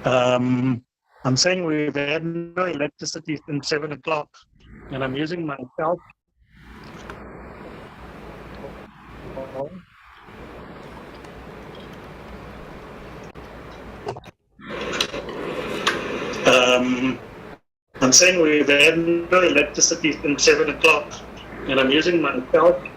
I'm saying we've had no electricity since 7 o'clock, and I'm using my cell phone. I'm saying we've had no electricity since 7 o'clock, and I'm using my cell phone.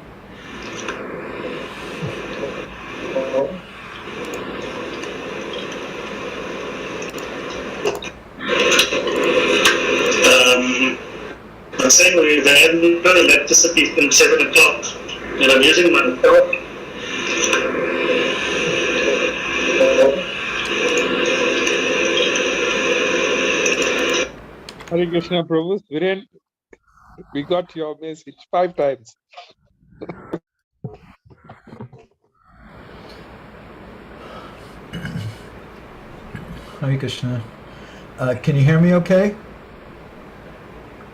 I'm saying we've had no electricity since 7 o'clock, and I'm using my cell phone. Hare Krishna Prabhu, Viren, we got your message 5 times. Hare Krishna. Can you hear me okay?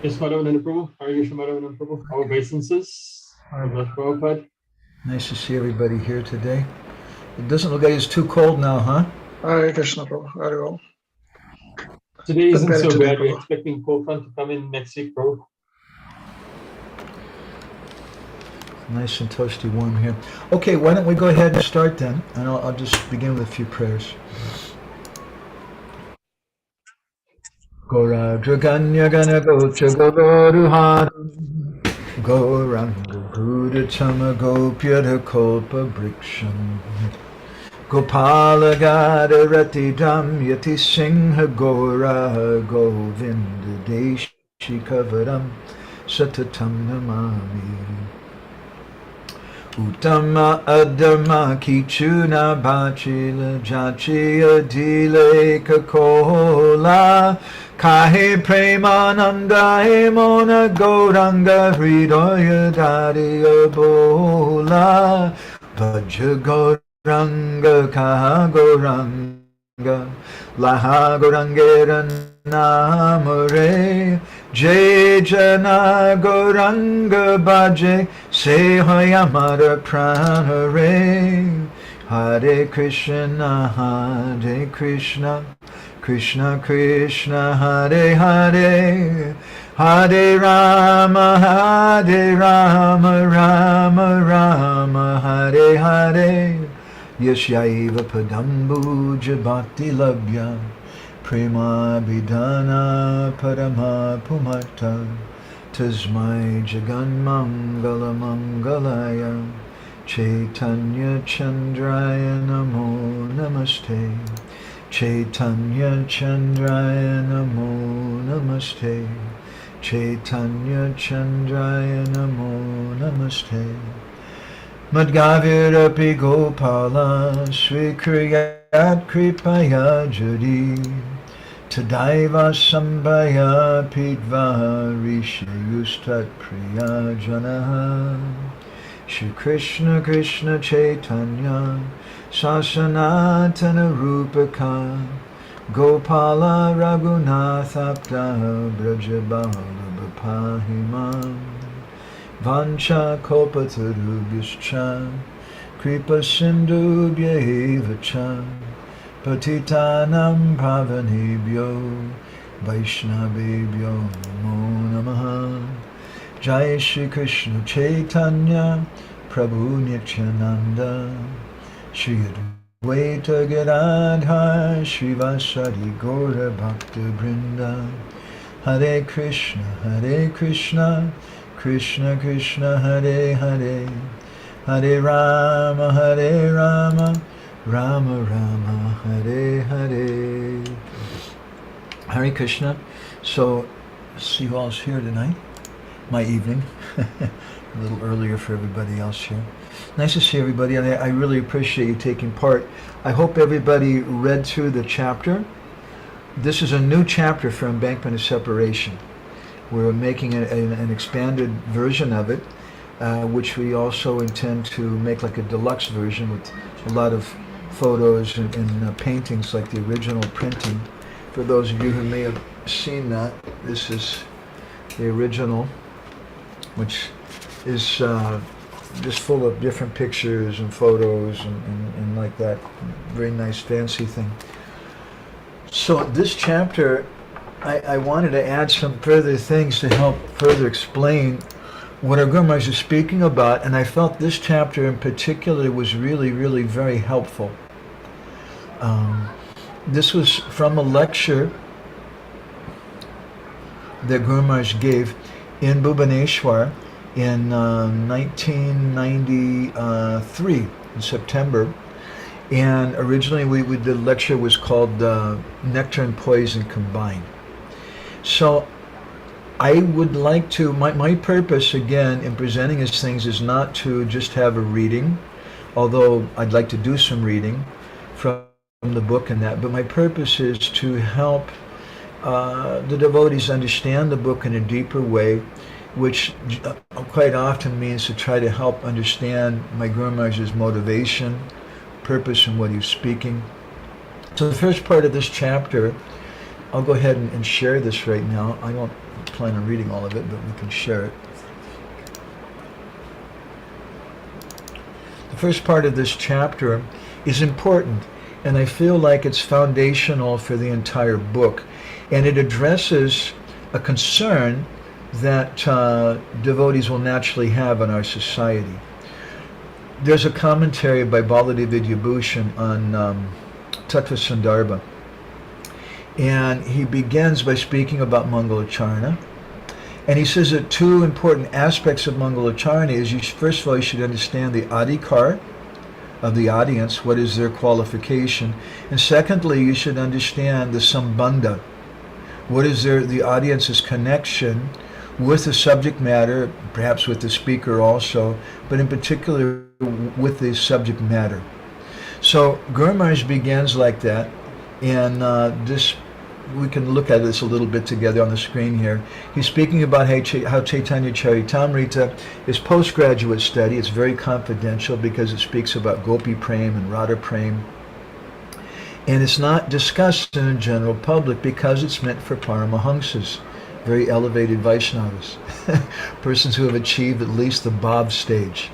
Yes, Madhavananda Prabhu. Hare Krishna Madhavananda Prabhu. Our obeisances. Prabhupada. Nice to see everybody here today. It doesn't look like it's too cold now, huh? Hare Krishna Prabhu. Very well. Today isn't so today, bad. We're Prabhu. expecting cold front to come in next week, Prabhu. Nice and toasty warm here. Okay, why don't we go ahead and start then, and I'll just begin with a few prayers. Gora Draganya Gana Gocha Goruhan Goranga Buddha Tama Gopyata Kolpa Briksham Gopala Gada Rati Dam Yati Singha Gora Govinda Deshi Kavaram Satatam Namami Uttama Adama Kichuna Bachila Jachiya Dile Kakola Kahe Premananda Hemona Goranga Hridoya Dadiya Bola Vaja Goranga Kaha Goranga Laha Gorangera Namare Jai Jana Goranga Bhaje Se Hoyamara Pranare Hare Krishna Hare Krishna Krishna Krishna Hare Hare Hare Rama Rama Rama Hare Hare Yashaiva Padambu Jabati Labhya Prema Bidana Parama Pumata Tasmai Jagan Mangala Mangalaya Chaitanya Chandraya Namo Namaste Chaitanya Chandraya Namo Namaste Chaitanya Chandraya Namo Namaste Madgavirapi Gopala Svikriyat Kripaya Jari Tadaiva Sambhaya Pidva Rishayustat Priya Janaha Shri Krishna Krishna Chaitanya Sasanatana Rupaka Gopala Raghunatha Brajabala Bapahimam Vancha Kopatarubhishcha Kripa Sindhubhya Evacha Patitanam Pavanebhyo Vaishnavebhyo Namo Namaha Jai Shri Krishna Chaitanya Prabhu Nityananda Shri Advaita Gadadhar Srivasadi Gaura Bhakta Brinda Hare Krishna Krishna Krishna Hare Hare Hare Rama Rama Rama Hare Hare Hare Krishna. So, see who else here tonight. My evening. A little earlier for everybody else here. Nice to see everybody, and I really appreciate you taking part. I hope everybody read through the chapter. This is a new chapter for Embankment of Separation. We're making an expanded version of it, which we also intend to make like a deluxe version with a lot of photos and paintings like the original printing. For those of you who may have seen that, this is the original, which is just full of different pictures and photos and like that. Very nice fancy thing. So this chapter, I wanted to add some further things to help further explain what our Guru Maharaj is speaking about, and I felt this chapter in particular was really, really very helpful. This was from a lecture that Guru Maharaj gave in Bhubaneswar in 1993, in September. And originally the lecture was called Nectar and Poison Combined. So I would like to, my purpose again in presenting these things is not to just have a reading, although I'd like to do some reading from the book and that, but my purpose is to help the devotees understand the book in a deeper way, which quite often means to try to help understand my Guru Maharaj's motivation, purpose in what he's speaking. So the first part of this chapter, I'll go ahead and share this right now. I don't plan on reading all of it, but we can share it. The first part of this chapter is important, and I feel like it's foundational for the entire book, and it addresses a concern that devotees will naturally have in our society. There's a commentary by Baladev Vidyabhushan on Tattva Sandarbha, and he begins by speaking about Mangalacharana, and he says that two important aspects of Mangalacharana is, first of all, you should understand the adhikar of the audience, what is their qualification, and secondly, you should understand the sambandha, what is the audience's connection with the subject matter, perhaps with the speaker also, but in particular with the subject matter. So Guru Maharaj begins like that, and this, we can look at this a little bit together on the screen here. He's speaking about how Chaitanya Charitamrita is postgraduate study. It's very confidential because it speaks about Gopi Prem and Radha Prem. And it's not discussed in the general public because it's meant for Paramahamsas, very elevated Vaishnavas, persons who have achieved at least the Bhav stage.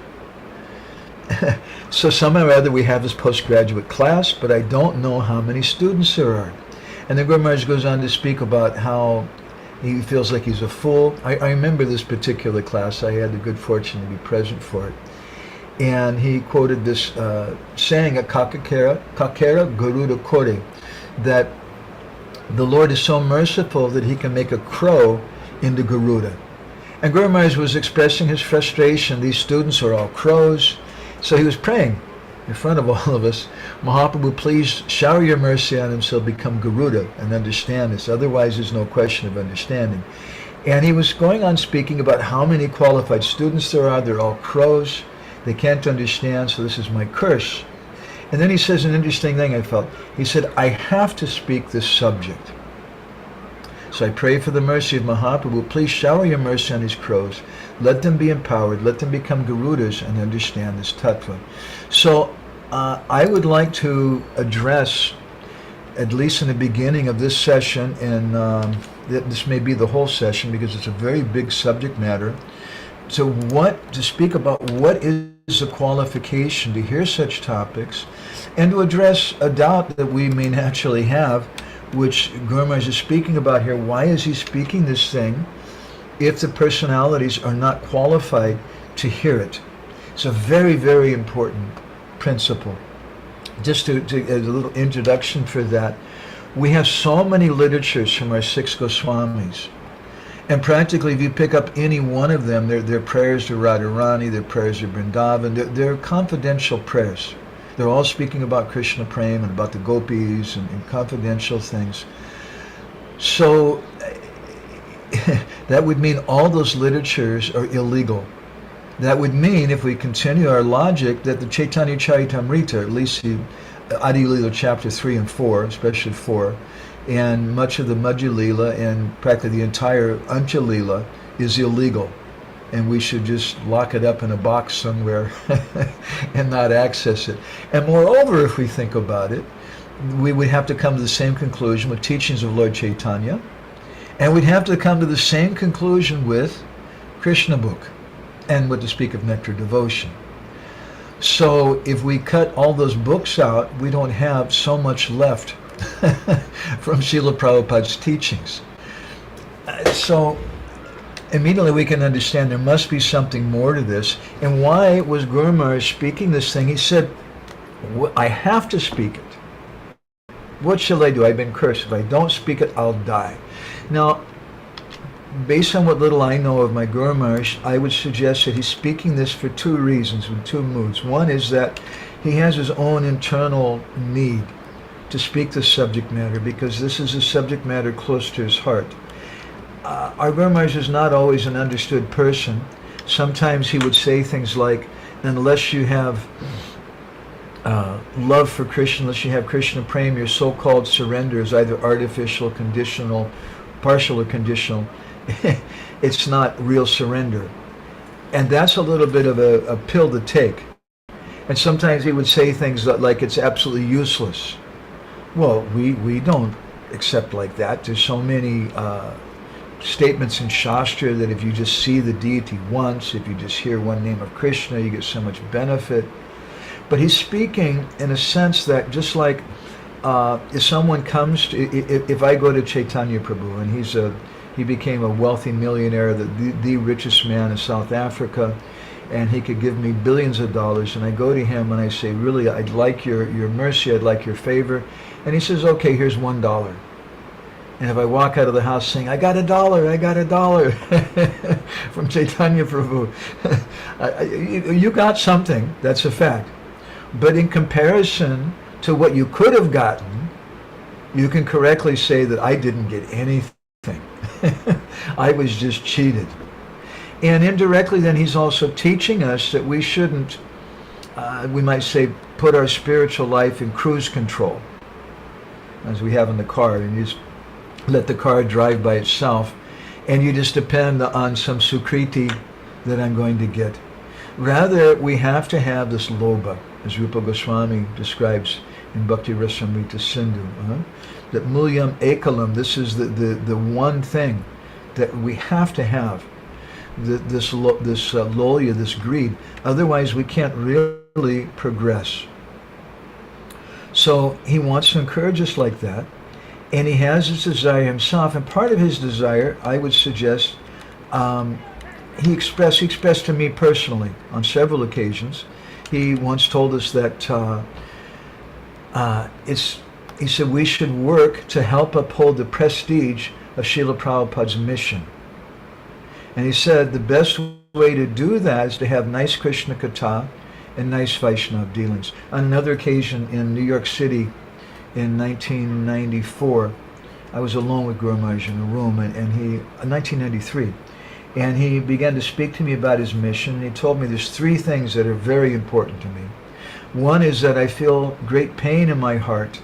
So somehow or other we have this postgraduate class, but I don't know how many students there are. And then Guru Maharaj goes on to speak about how he feels like he's a fool. I remember this particular class. I had the good fortune to be present for it. And he quoted this saying at Kakera Garuda Kore, that the Lord is so merciful that he can make a crow into Garuda. And Guru Maharaj was expressing his frustration. These students are all crows. So he was praying in front of all of us, Mahaprabhu, please shower your mercy on him so he'll become Garuda and understand this. Otherwise, there's no question of understanding. And he was going on speaking about how many qualified students there are. They're all crows. They can't understand, so this is my curse. And then he says an interesting thing I felt. He said, I have to speak this subject. So I pray for the mercy of Mahaprabhu. Please shower your mercy on these crows. Let them be empowered. Let them become Garudas and understand this tattva. So I would like to address, at least in the beginning of this session, and this may be the whole session because it's a very big subject matter, to speak about what is the qualification to hear such topics, and to address a doubt that we may naturally have, which Guru Maharaj is speaking about here. Why is he speaking this thing if the personalities are not qualified to hear it? It's a very, very important principle. Just to as a little introduction for that, we have so many literatures from our 6 Goswamis. And practically, if you pick up any one of them, their prayers to Radharani, their prayers to Vrindavan, they're confidential prayers. They're all speaking about Krishna Prem and about the gopis and confidential things. So that would mean all those literatures are illegal. That would mean, if we continue our logic, that the Chaitanya Charitamrita, at least the Adi Lila chapter 3 and 4, especially 4, and much of the Madhya Lila and practically the entire Ancha Lila is illegal. And we should just lock it up in a box somewhere and not access it. And moreover, if we think about it, we would have to come to the same conclusion with teachings of Lord Chaitanya, and we'd have to come to the same conclusion with Krishna book, and what to speak of nectar devotion. So if we cut all those books out, we don't have so much left from Srila Prabhupada's teachings. So immediately we can understand there must be something more to this. And why was Guru Maharaj speaking this thing? He said, I have to speak it. What shall I do? I've been cursed. If I don't speak it, I'll die. Now, based on what little I know of my Guru Maharaj, I would suggest that he's speaking this for two reasons, with two moods. One is that he has his own internal need to speak the subject matter, because this is a subject matter close to his heart. Our Guru Maharaj is not always an understood person. Sometimes he would say things like, unless you have love for Krishna, unless you have Krishna prema, your so-called surrender is either artificial, conditional, partial or conditional. It's not real surrender. And that's a little bit of a pill to take. And sometimes he would say things like it's absolutely useless. Well, we don't accept like that. There's so many statements in Shastra that if you just see the deity once, if you just hear one name of Krishna, you get so much benefit. But he's speaking in a sense that just like if someone comes to, if I go to Chaitanya Prabhu and he became a wealthy millionaire, the richest man in South Africa, and he could give me billions of dollars, and I go to him and I say, really, I'd like your mercy, I'd like your favor. And he says, okay, here's $1. And if I walk out of the house saying, I got $1, I got $1 from Chaitanya Prabhu, you got something, that's a fact. But in comparison to what you could have gotten, you can correctly say that I didn't get anything. I was just cheated. And indirectly then he's also teaching us that we shouldn't, we might say, put our spiritual life in cruise control, as we have in the car, and you just let the car drive by itself, and you just depend on some sukriti that I'm going to get. Rather, we have to have this lobha, as Rupa Goswami describes in Bhakti Rasamrita Sindhu, that mulyam ekalam, this is the one thing that we have to have, this lolya, this greed. Otherwise, we can't really progress. So he wants to encourage us like that, and he has his desire himself. And part of his desire, I would suggest, he expressed to me personally on several occasions. He once told us that he said we should work to help uphold the prestige of Srila Prabhupada's mission. And he said the best way to do that is to have nice Krishna Katha and nice Vaishnava dealings. On another occasion in New York City in 1994, I was alone with Guru Maharaj in a room, and he, 1993, and he began to speak to me about his mission, and he told me there's three things that are very important to me. One is that I feel great pain in my heart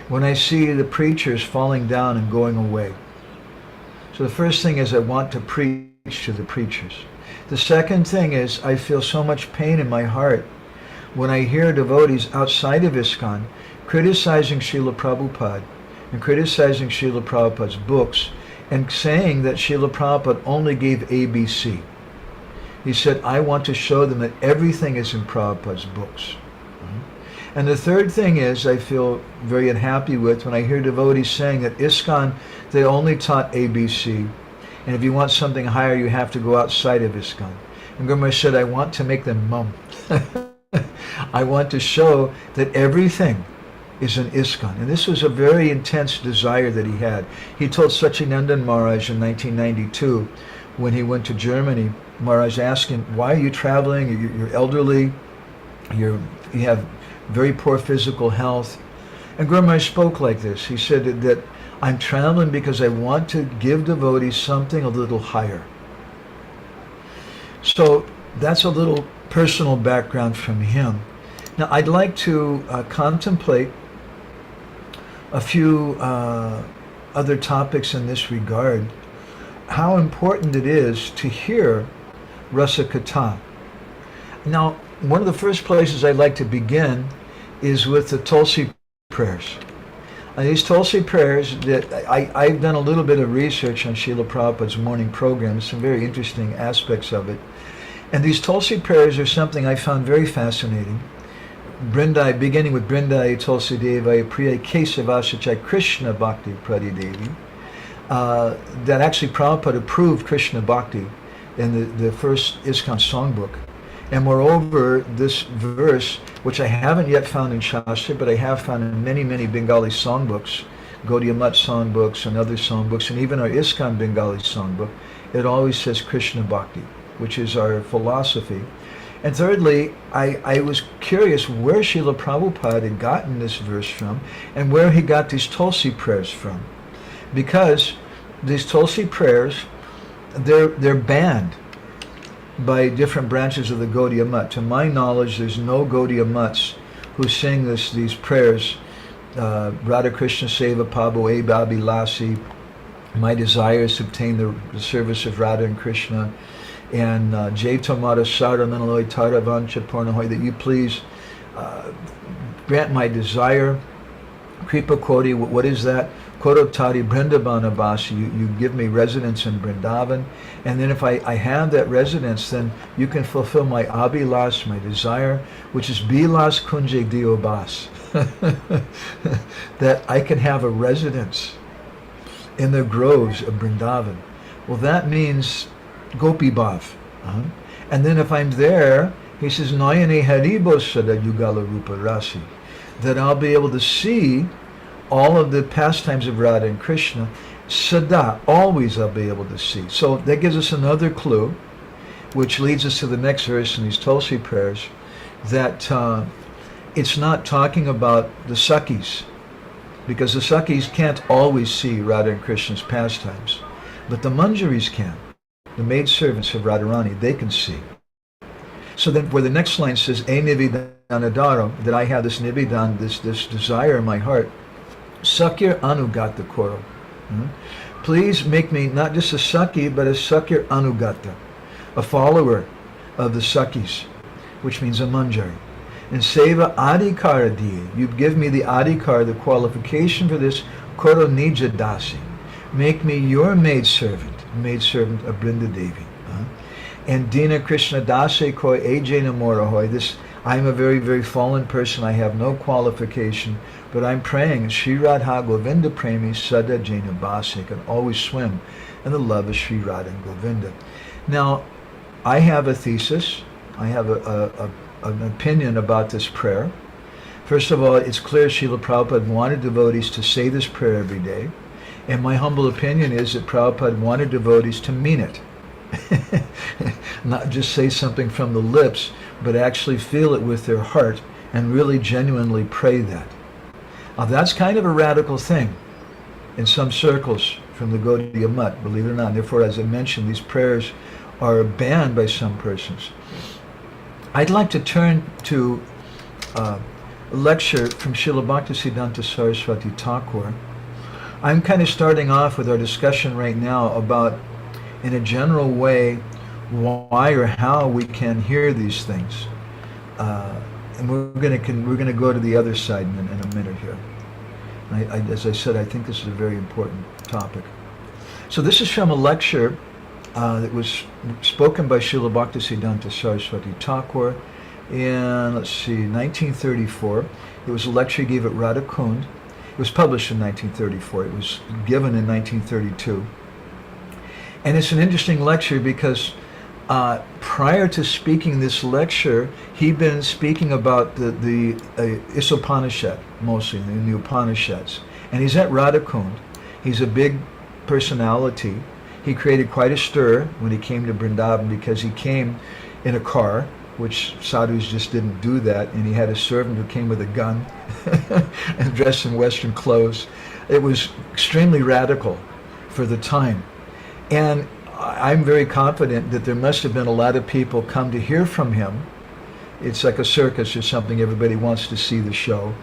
when I see the preachers falling down and going away. So the first thing is I want to preach to the preachers. The second thing is I feel so much pain in my heart when I hear devotees outside of ISKCON criticizing Srila Prabhupada and criticizing Srila Prabhupada's books and saying that Srila Prabhupada only gave ABC. He said, I want to show them that everything is in Prabhupada's books. And the third thing is I feel very unhappy with when I hear devotees saying that ISKCON, they only taught ABC, and if you want something higher, you have to go outside of ISKCON. And Guru Maharaj said, I want to make them mum. I want to show that everything is in ISKCON. And this was a very intense desire that he had. He told Satchidananda Maharaj in 1992, when he went to Germany, Maharaj asked him, why are you traveling? You're elderly, you have very poor physical health. And Guru Maharaj spoke like this. He said that I'm traveling because I want to give devotees something a little higher. So that's a little personal background from him. Now I'd like to contemplate a few other topics in this regard. How important it is to hear Rasa Katha. Now, one of the first places I'd like to begin is with the Tulsi prayers. These Tulsi prayers, that I've done a little bit of research on Srila Prabhupada's morning program, some very interesting aspects of it. And these Tulsi prayers are something I found very fascinating. Brindai, beginning with Brindai Tulsi Devai Priya Kesavasachai Krishna Bhakti Pradi Devi, that actually Prabhupada approved Krishna Bhakti in the first ISKCON songbook. And moreover, this verse, which I haven't yet found in Shastra, but I have found in many, many Bengali songbooks, Gaudiya Mutt songbooks and other songbooks, and even our ISKCON Bengali songbook, it always says Krishna Bhakti, which is our philosophy. And thirdly, I was curious where Srila Prabhupada had gotten this verse from and where he got these Tulsi prayers from. Because these Tulsi prayers, they're banned by different branches of the Gaudiya Mutt. To my knowledge, there's no Gaudiya Mutts who sing these prayers, Radha Krishna Seva Pabo E Babi Lasi, my desire is to obtain the service of Radha and Krishna, and Jai Tomara Sara Manaloy Tara Vancha Pornahoy, that you please grant my desire. Kripa Koti, what is that? Korotari Brindavana Basi, you give me residence in Vrindavan, and then if I have that residence, then you can fulfill my abhilas, my desire, which is bilas kunje diobas, that I can have a residence in the groves of Vrindavan. Well, that means Gopi Bhav. And then if I'm there, he says, Nayane Haribo Sada Yugala Rupa Rasi, that I'll be able to see all of the pastimes of Radha and Krishna, Sada, always I'll be able to see. So that gives us another clue, which leads us to the next verse in these Tulsi prayers, that it's not talking about the Sakhis, because the Sakhis can't always see Radha and Krishna's pastimes, but the Manjaris can. The maidservants of Radharani, they can see. So then where the next line says, E Nividanadaro, that I have this Nividan, this desire in my heart, Sakyar Anugata Koro. Please make me not just a Sakhi, but a Sakyar Anugata, a follower of the Sakhis, which means a Manjari. And Seva Adhikara Diye, you give me the Adhikar, the qualification for this, Koro Nija Dasi. Make me your maidservant of Brinda Devi. And Dina Krishna Dase Koi Ejena Morahoy, this, I'm a very, very fallen person, I have no qualification, but I'm praying, Sri Radha Govinda Premi Sada Jena Base, I can always swim in the love of Sri Radha and Govinda. Now, I have a thesis, I have an opinion about this prayer. First of all, it's clear Srila Prabhupada wanted devotees to say this prayer every day, and my humble opinion is that Prabhupada wanted devotees to mean it. Not just say something from the lips, but actually feel it with their heart and really genuinely pray that. Now that's kind of a radical thing in some circles from the Gaudiya Mutt, believe it or not. Therefore, as I mentioned, these prayers are banned by some persons. I'd like to turn to a lecture from Srila Bhaktisiddhanta Saraswati Thakur. I'm kind of starting off with our discussion right now about, in a general way, why or how we can hear these things. And we're going to go to the other side in a minute here. As I said, I think this is a very important topic. So this is from a lecture that was spoken by Srila Bhaktisiddhanta Saraswati Thakur in, 1934. It was a lecture he gave at Radhakund. It was published in 1934. It was given in 1932. And it's an interesting lecture because prior to speaking this lecture, he'd been speaking about the Isopanishad, mostly in the Upanishads. And he's at Radhakund. He's a big personality. He created quite a stir when he came to Vrindavan because he came in a car, which sadhus just didn't do that, and he had a servant who came with a gun and dressed in Western clothes. It was extremely radical for the time. And I'm very confident that there must have been a lot of people come to hear from him. It's like a circus or something, everybody wants to see the show.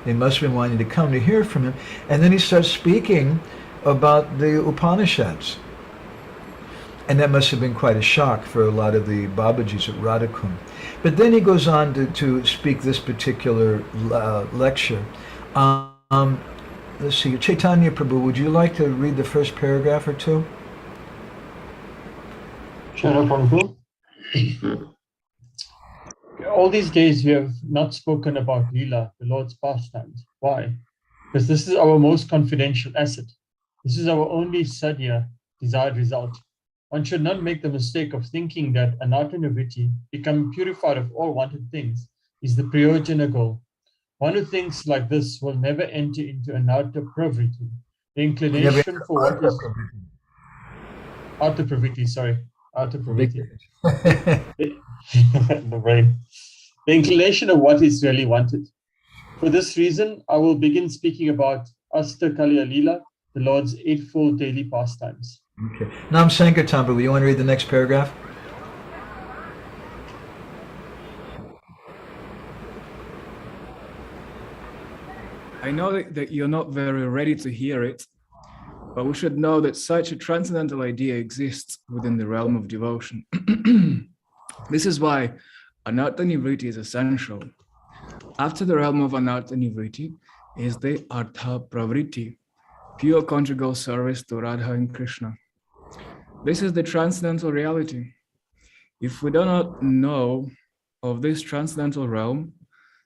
They must have been wanting to come to hear from him. And then he starts speaking about the Upanishads. And that must have been quite a shock for a lot of the Babajis at Radhakund. But then he goes on to speak this particular lecture. Let's see, Chaitanya Prabhu, would you like to read the first paragraph or two? Sure, no problem. all these days we have not spoken about Leela, the Lord's pastimes. Why? Because this is our most confidential asset. This is our only sadhya, desired result. One should not make the mistake of thinking that anartha-nivritti, becoming purified of all wanted things, is the prayojana goal. One who thinks like this will never enter into anartha-pravritti, the inclination for what is artha-pravritti, sorry, artha-pravritti. The brain. The inclination of what is really wanted. For this reason, I will begin speaking about Astakalya Leela, the Lord's eightfold daily pastimes. Okay. Nam Sankirtan, Prabhu, you want to read the next paragraph? I know that you're not very ready to hear it, but we should know that such a transcendental idea exists within the realm of devotion. This is why anartha-nivritti is essential. After the realm of anartha-nivritti is the artha-pravritti, pure conjugal service to Radha and Krishna. This is the transcendental reality. If we do not know of this transcendental realm,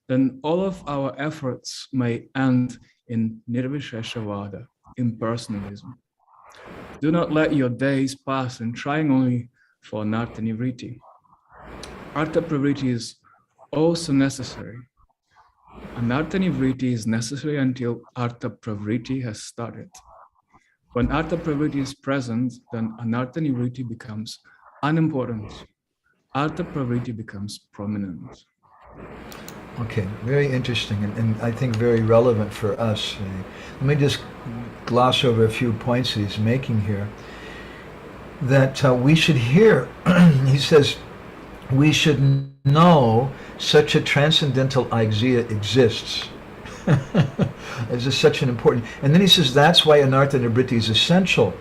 then all of our efforts may end in nirvisheshavada, impersonalism. Do not let your days pass in trying only for anartha-nivritti. Artha-pravritti is also necessary. Anartha-nivritti is necessary until artha-pravritti has started. When artha-pravritti is present, then anartha-nivritti becomes unimportant. Artha-pravritti becomes prominent. Okay, very interesting and I think very relevant for us. Let me just gloss over a few points that he's making here. That we should hear, he says, we should know such a transcendental idea exists. This is such an important, and then he says that's why anartha-nivritti is essential.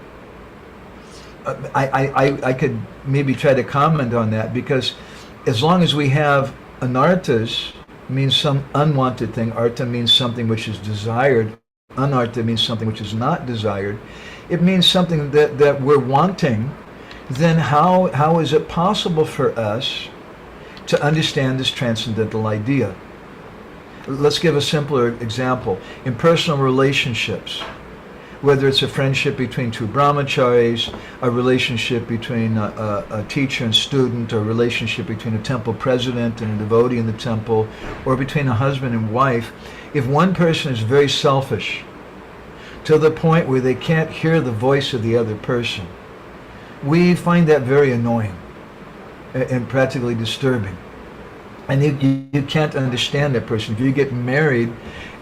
I could maybe try to comment on that, because as long as we have anarthas, means some unwanted thing, artha means something which is desired, anartha means something which is not desired, it means something that we're wanting, then how is it possible for us to understand this transcendental idea? Let's give a simpler example. In personal relationships, whether it's a friendship between two brahmacharis, a relationship between a teacher and student, or a relationship between a temple president and a devotee in the temple, or between a husband and wife, if one person is very selfish to the point where they can't hear the voice of the other person, we find that very annoying and practically disturbing. And you can't understand that person. If you get married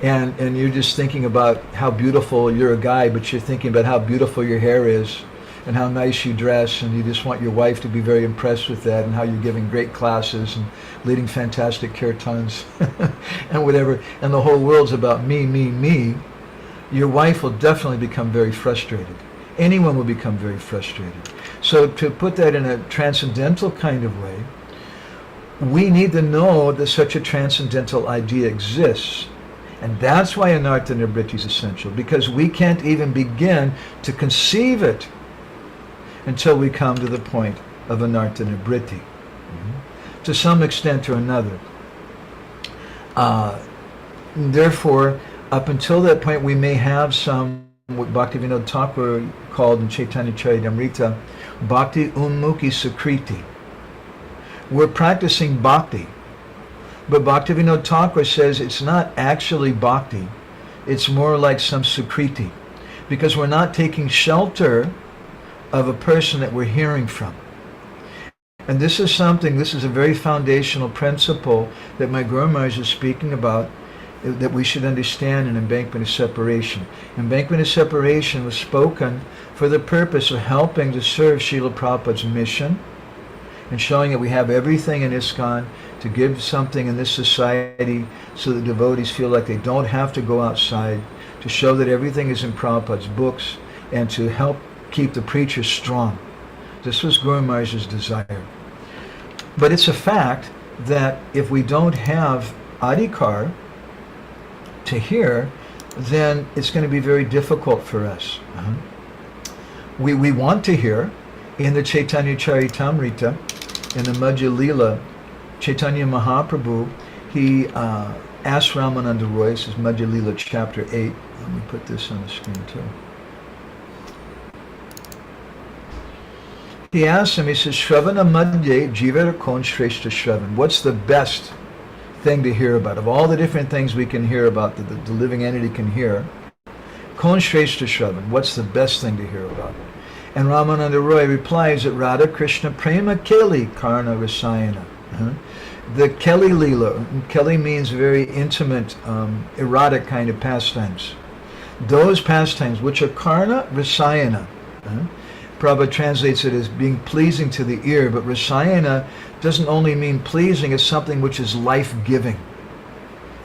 and you're just thinking about how beautiful, you're a guy, but you're thinking about how beautiful your hair is and how nice you dress, and you just want your wife to be very impressed with that, and how you're giving great classes and leading fantastic kirtans and whatever, and the whole world's about me, me, me, your wife will definitely become very frustrated. Anyone will become very frustrated. So to put that in a transcendental kind of way, we need to know that such a transcendental idea exists. And that's why anartha-nivritti is essential, because we can't even begin to conceive it until we come to the point of anartha-nivritti, to some extent or another. Therefore, up until that point, we may have some, what Bhaktivinoda Thakur called in Chaitanya Charitamrita, bhakti unmukhi sukriti. We're practicing bhakti, but Bhaktivinoda Thakur says it's not actually bhakti, it's more like some sukriti, because we're not taking shelter of a person that we're hearing from. And this is a very foundational principle that my Guru Maharaj is speaking about, that we should understand in Embankment of Separation. Embankment of Separation was spoken for the purpose of helping to serve Srila Prabhupada's mission, and showing that we have everything in ISKCON to give something in this society so that devotees feel like they don't have to go outside, to show that everything is in Prabhupada's books, and to help keep the preachers strong. This was Guru Maharaj's desire. But it's a fact that if we don't have adhikar to hear, then it's going to be very difficult for us. We want to hear. In the Chaitanya Charitamrita, in the Madhya Lila Chaitanya Mahaprabhu, he asked Ramananda Roy, this is Madhya Lila chapter 8. Let me put this on the screen too. He asked him, he says, Shravana Madhye Jivara Kon Shreshta Shravan. What's the best thing to hear about? Of all the different things we can hear about, that the living entity can hear, Kon Shreshta Shravan, what's the best thing to hear about? And Ramananda Roy replies that Radha Krishna Prema Keli Karna Rasayana. The Keli Leela, Keli means very intimate, erotic kind of pastimes. Those pastimes which are Karna Rasayana. Prabhupada translates it as being pleasing to the ear, but Rasayana doesn't only mean pleasing, it's something which is life-giving.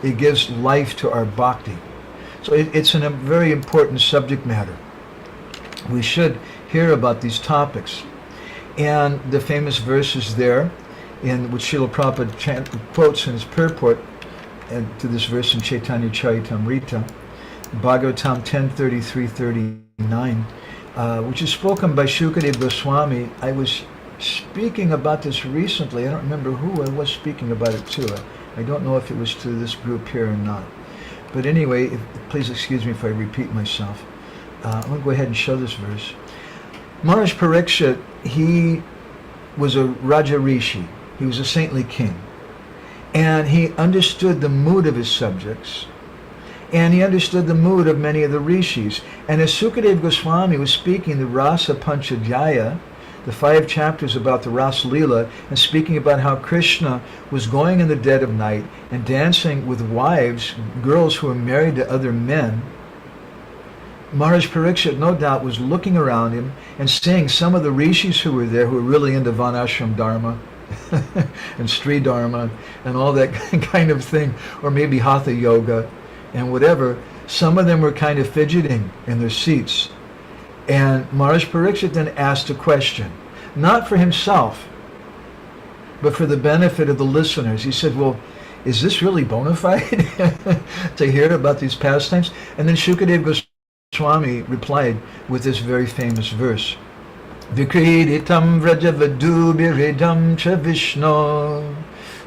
It gives life to our bhakti. So it's a very important subject matter. We should hear about these topics. And the famous verses there, in which Srila Prabhupada quotes in his purport to this verse in Chaitanya Charitamrita, Bhagavatam 10:33-39, which is spoken by Shukadeva Goswami. I was speaking about this recently. I don't remember who I was speaking about it to. I don't know if it was to this group here or not. But anyway, please excuse me if I repeat myself. I'm going to go ahead and show this verse. Maharaj Parikshit, he was a Raja Rishi. He was a saintly king. And he understood the mood of his subjects. And he understood the mood of many of the rishis. And as Sukadeva Goswami was speaking the Rasa Panchadhyaya, the 5 chapters about the Rasulillah, and speaking about how Krishna was going in the dead of night and dancing with wives, girls who were married to other men, Maharaj Parikshit no doubt was looking around him and seeing some of the rishis who were there, who were really into Varnashram Dharma and Sri Dharma and all that kind of thing, or maybe Hatha Yoga and whatever. Some of them were kind of fidgeting in their seats. And Maharaj Parikshit then asked a question, not for himself, but for the benefit of the listeners. He said, well, is this really bona fide to hear about these pastimes? And then Shukadeva Goswami replied with this very famous verse, Vikriditam vrajavadubiridam cha Vishno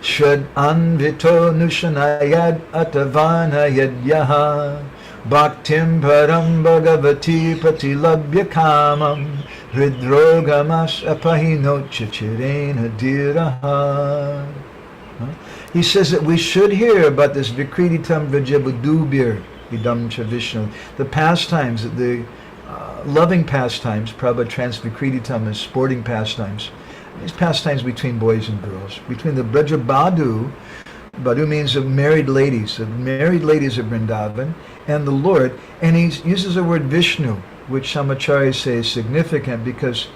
Shad anvito nushanayad atavana yadyaha Bhaktim param bhagavati pratilabhya kamam hridrogamas apahino chachirena diraha. He says that we should hear about this Vikriditam vrajavadubir idam cha Vishnu, the pastimes, the loving pastimes. Prabhupada translates Vikriditam as sporting pastimes. These pastimes between boys and girls, between the Brajabadu, Badu means of married ladies of Vrindavan, and the Lord. And he uses the word Vishnu, which some acharyas say is significant because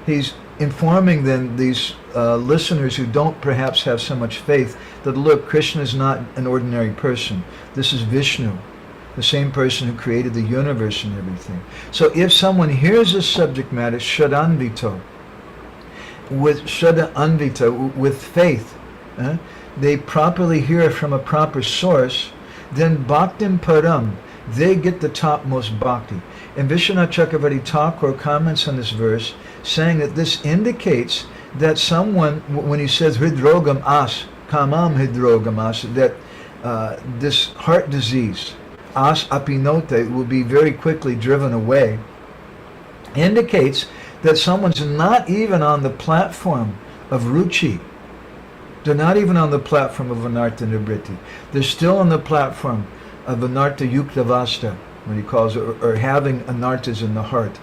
he's informing then these listeners who don't perhaps have so much faith that, look, Krishna is not an ordinary person. This is Vishnu, the same person who created the universe and everything. So if someone hears this subject matter, Shraddhanvito, with faith, they properly hear it from a proper source, then Bhaktim Param, they get the topmost bhakti. And Vishwanath Chakravarti Thakur comments on this verse, saying that this indicates that someone, when he says hridrogam as, kamam hridrogam as, that this heart disease, as apinote, will be very quickly driven away, indicates that someone's not even on the platform of ruchi. They're not even on the platform of anartha nibriti. They're still on the platform of anartha yukta vasta, what he calls it, or having anarthas in the heart.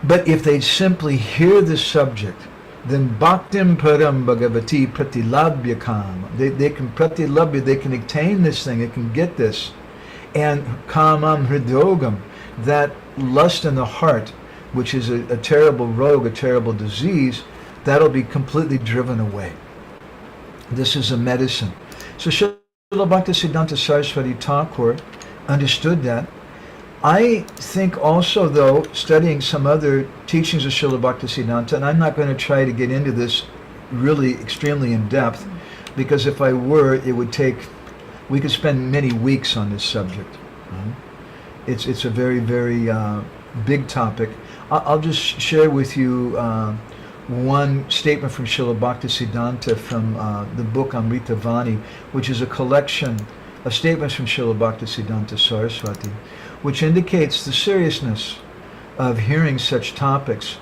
But if they simply hear this subject, then bhaktim param bhagavati pratilabhyakam. They can pratilabhya, they can attain this thing, they can get this. And kamam hridrogam, that lust in the heart, which is a terrible rogue, a terrible disease, that'll be completely driven away. This is a medicine. So Srila Bhaktisiddhanta Saraswati Thakur understood that. I think also, though, studying some other teachings of Srila Bhaktisiddhanta, and I'm not going to try to get into this really extremely in depth, because if I were, it would take, we could spend many weeks on this subject. It's a very, very big topic. I'll just share with you one statement from Srila Bhaktisiddhanta from the book Amritavani, which is a collection of statements from Srila Bhaktisiddhanta Saraswati, which indicates the seriousness of hearing such topics.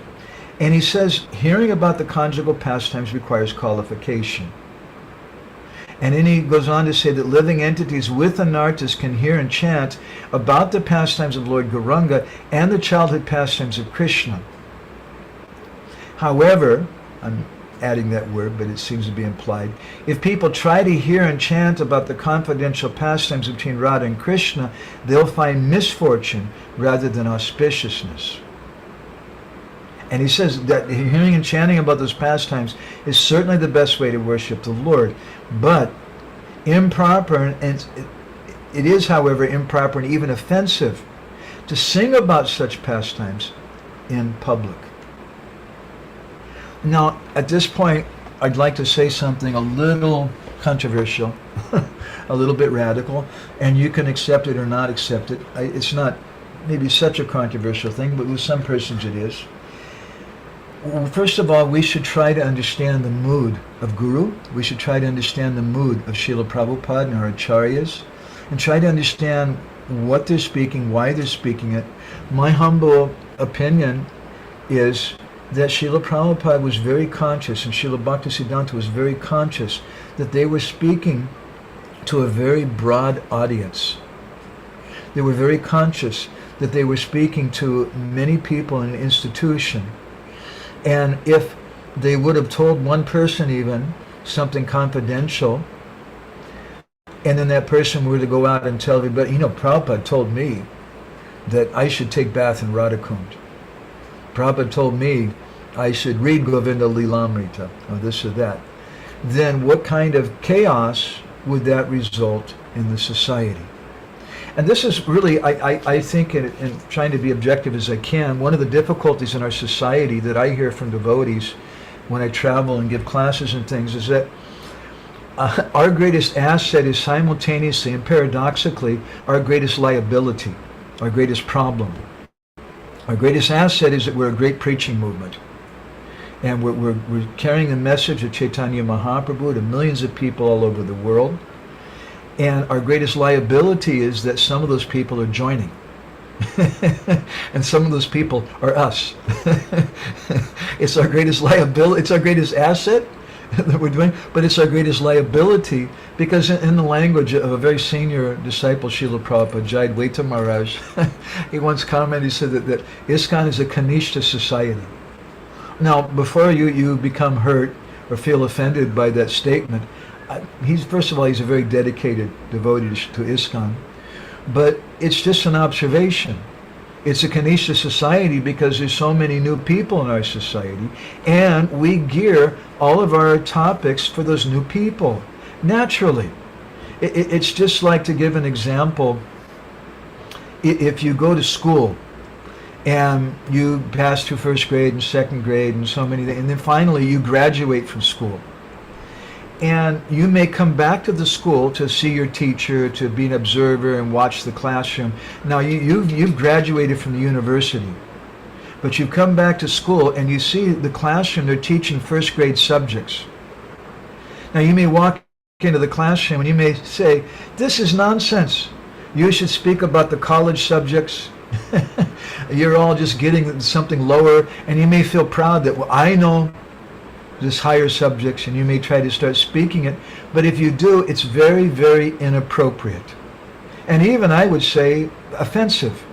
And he says, hearing about the conjugal pastimes requires qualification. And then he goes on to say that living entities with anartas can hear and chant about the pastimes of Lord Gauranga and the childhood pastimes of Krishna. However, I'm adding that word, but it seems to be implied, if people try to hear and chant about the confidential pastimes between Radha and Krishna, they'll find misfortune rather than auspiciousness. And he says that hearing and chanting about those pastimes is certainly the best way to worship the Lord, but improper, and it is, however, improper and even offensive to sing about such pastimes in public. Now, at this point, I'd like to say something a little controversial, a little bit radical, and you can accept it or not accept it. It's not maybe such a controversial thing, but with some persons it is. Well, first of all, we should try to understand the mood of Guru. We should try to understand the mood of Srila Prabhupada and our acharyas, and try to understand what they're speaking, why they're speaking it. My humble opinion is that Srila Prabhupada was very conscious, and Srila Bhaktisiddhanta was very conscious, that they were speaking to a very broad audience. They were very conscious that they were speaking to many people in an institution. And if they would have told one person even something confidential, and then that person were to go out and tell everybody, you know, Prabhupada told me that I should take bath in Radhakund. Prabhupada told me I should read Govinda Lilamrita, or this or that. Then what kind of chaos would that result in the society? And this is really, I think, in trying to be objective as I can, one of the difficulties in our society that I hear from devotees when I travel and give classes and things is that our greatest asset is simultaneously and paradoxically our greatest liability, our greatest problem. Our greatest asset is that we're a great preaching movement. And we're carrying the message of Chaitanya Mahaprabhu to millions of people all over the world. And our greatest liability is that some of those people are joining. And some of those people are us. It's our greatest liability, it's our greatest asset that we're doing, but it's our greatest liability because in the language of a very senior disciple, Srila Prabhupada, Jai Dvaita Maharaj, he once commented, he said that ISKCON is a Kanishta society. Now, before you become hurt or feel offended by that statement, first of all, he's a very dedicated devotee to ISKCON, but it's just an observation. It's a Kanishta society because there's so many new people in our society, and we gear all of our topics for those new people, naturally. It's just like, to give an example, if you go to school, and you pass through first grade and second grade and so many things, and then finally you graduate from school. And you may come back to the school to see your teacher, to be an observer and watch the classroom. Now you've graduated from the university, but you've come back to school and you see the classroom, they're teaching first grade subjects. Now you may walk into the classroom and you may say, this is nonsense. You should speak about the college subjects. You're all just getting something lower, and you may feel proud that, well, I know this higher subjects, and you may try to start speaking it, but if you do, it's very, very inappropriate. And even, I would say, offensive.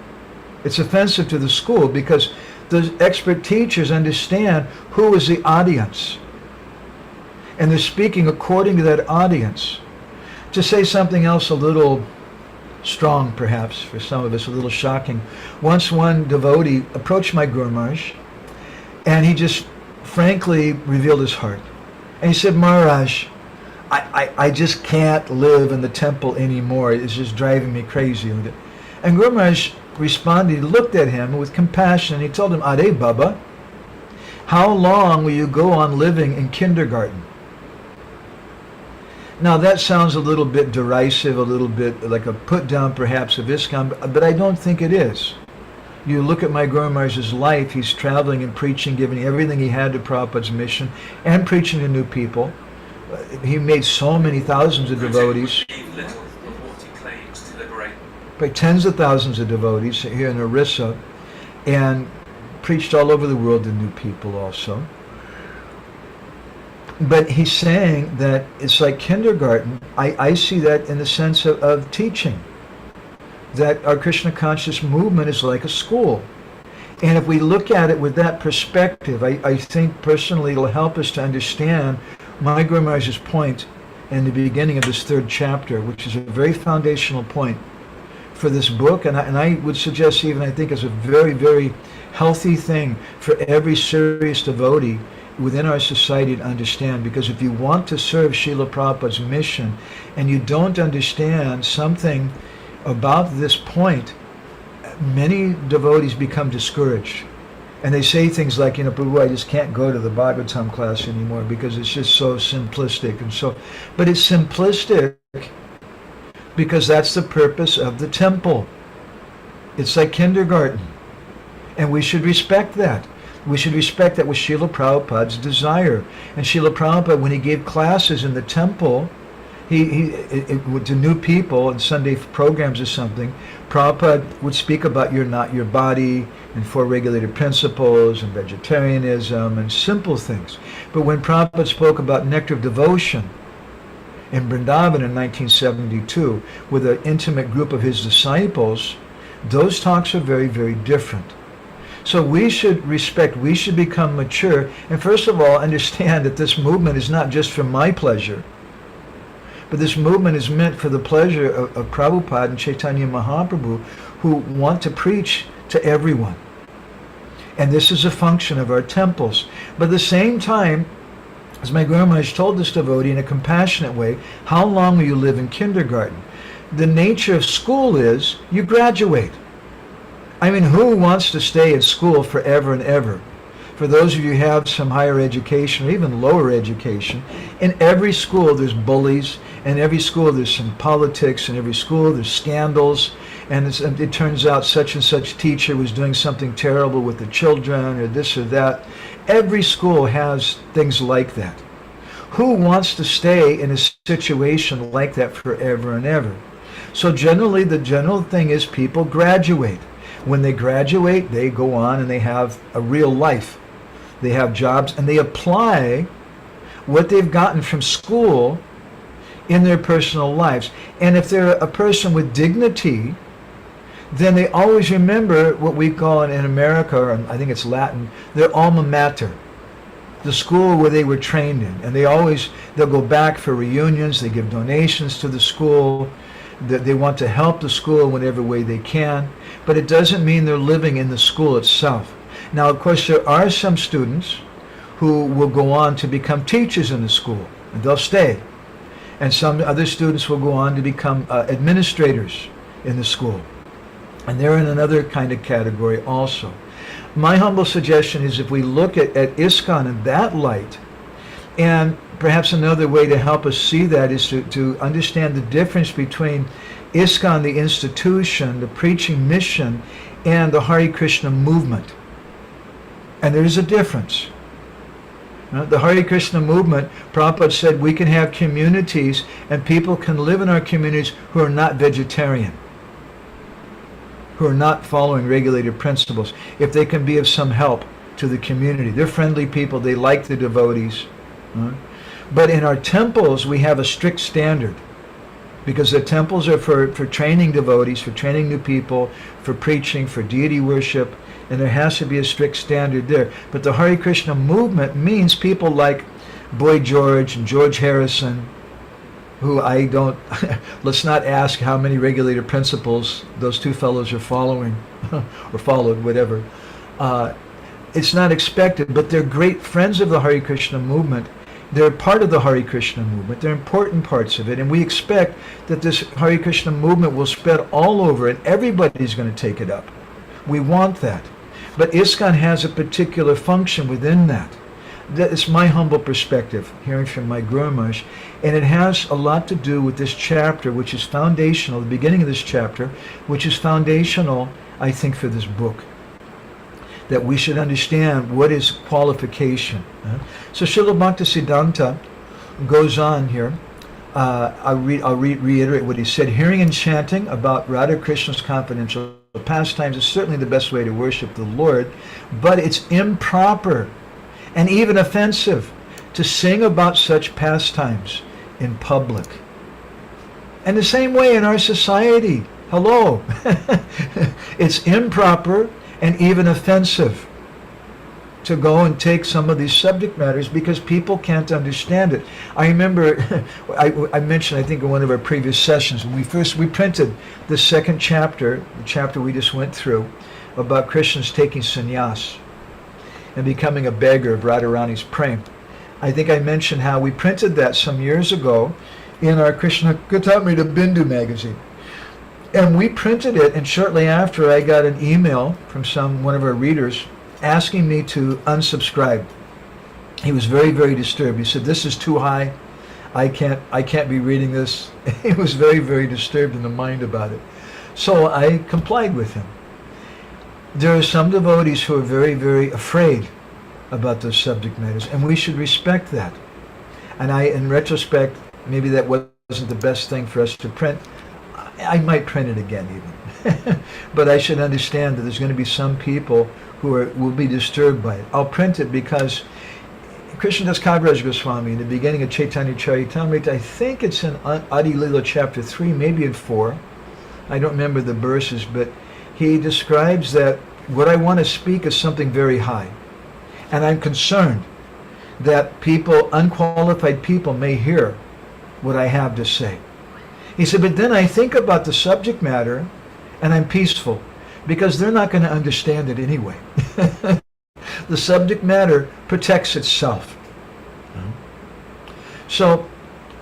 It's offensive to the school because the expert teachers understand who is the audience, and they're speaking according to that audience. To say something else a little strong, perhaps, for some of us, a little shocking. Once one devotee approached my Guru Maharaj, and he just frankly revealed his heart. And he said, Maharaj, I just can't live in the temple anymore. It's just driving me crazy. And Guru Maharaj responded, he looked at him with compassion, and he told him, Are Baba, how long will you go on living in kindergarten? Now that sounds a little bit derisive, a little bit like a put down perhaps of ISKCON, but I don't think it is. You look at my Guru Maharaj's life, he's traveling and preaching, giving everything he had to Prabhupada's mission, and preaching to new people. He made so many thousands of devotees, by tens of thousands of devotees here in Orissa, and preached all over the world to new people also. But he's saying that it's like kindergarten. I see that in the sense of teaching, that our Krishna conscious movement is like a school. And if we look at it with that perspective, I think personally it'll help us to understand my Guru Maharaj's point in the beginning of this third chapter, which is a very foundational point for this book. And I would suggest even, I think, is a very, very healthy thing for every serious devotee within our society to understand. Because if you want to serve Srila Prabhupada's mission and you don't understand something about this point, many devotees become discouraged. And they say things like, Prabhu, I just can't go to the Bhagavatam class anymore because it's just so simplistic. But it's simplistic because that's the purpose of the temple. It's like kindergarten. And we should respect that. We should respect that was Srila Prabhupada's desire. And Srila Prabhupada, when he gave classes in the temple, to new people and Sunday programs or something, Prabhupada would speak about you're not your body and four regulated principles and vegetarianism and simple things. But when Prabhupada spoke about nectar of devotion in Vrindavan in 1972 with an intimate group of his disciples, those talks are very, very different. So we should respect, we should become mature, and first of all understand that this movement is not just for my pleasure, but this movement is meant for the pleasure of Prabhupada and Chaitanya Mahaprabhu, who want to preach to everyone. And this is a function of our temples. But at the same time, as my Guru Maharaj told this devotee in a compassionate way, how long will you live in kindergarten? The nature of school is you graduate. I mean, who wants to stay in school forever and ever? For those of you who have some higher education or even lower education, in every school there's bullies, in every school there's some politics, in every school there's scandals, and it turns out such and such teacher was doing something terrible with the children or this or that. Every school has things like that. Who wants to stay in a situation like that forever and ever? So generally, the general thing is people graduate. When they graduate, they go on and they have a real life. They have jobs and they apply what they've gotten from school in their personal lives. And if they're a person with dignity, then they always remember what we call in America, or I think it's Latin, their alma mater, the school where they were trained in. And they'll go back for reunions, they give donations to the school, that they want to help the school in whatever way they can, but it doesn't mean they're living in the school itself. Now, of course, there are some students who will go on to become teachers in the school, and they'll stay. And some other students will go on to become administrators in the school. And they're in another kind of category also. My humble suggestion is if we look at ISKCON in that light, and perhaps another way to help us see that is to understand the difference between ISKCON, the institution, the preaching mission, and the Hare Krishna movement. And there's a difference. The Hare Krishna movement, Prabhupada said we can have communities and people can live in our communities who are not vegetarian, who are not following regulated principles, if they can be of some help to the community. They're friendly people, they like the devotees. But in our temples, we have a strict standard, because the temples are for training devotees, for training new people, for preaching, for deity worship, and there has to be a strict standard there. But the Hare Krishna movement means people like Boy George and George Harrison, who let's not ask how many regulated principles those two fellows are following, or followed, whatever. It's not expected, but they're great friends of the Hare Krishna movement. They're part of the Hare Krishna movement. They're important parts of it. And we expect that this Hare Krishna movement will spread all over and everybody's going to take it up. We want that. But ISKCON has a particular function within that. That is my humble perspective, hearing from my Guru Maharaj. And it has a lot to do with this chapter, which is foundational, the beginning of this chapter, which is foundational, I think, for this book. that we should understand what is qualification. So Srila Bhaktisiddhanta goes on here. I'll reiterate what he said. Hearing and chanting about Radha Krishna's confidential pastimes is certainly the best way to worship the Lord, but it's improper and even offensive to sing about such pastimes in public. And the same way in our society. Hello. It's improper and even offensive to go and take some of these subject matters because people can't understand it. I remember, I mentioned, I think in one of our previous sessions, when we printed the second chapter, the chapter we just went through, about Krishna's taking sannyas and becoming a beggar of Radharani's prem. I think I mentioned how we printed that some years ago in our Krishna Katamrita Bindu magazine. And we printed it, and shortly after I got an email from one of our readers asking me to unsubscribe. He was very, very disturbed. He said, "This is too high. I can't be reading this." He was very, very disturbed in the mind about it. So I complied with him. There are some devotees who are very, very afraid about those subject matters, and we should respect that. And in retrospect, maybe that wasn't the best thing for us to print. I might print it again even. But I should understand that there's going to be some people who will be disturbed by it. I'll print it because Krishnadas Kaviraj Goswami, in the beginning of Chaitanya Charitamrita, I think it's in Adi Lila chapter 3, maybe in 4. I don't remember the verses, but he describes that what I want to speak is something very high. And I'm concerned that unqualified people may hear what I have to say. He said, but then I think about the subject matter and I'm peaceful because they're not going to understand it anyway. The subject matter protects itself. So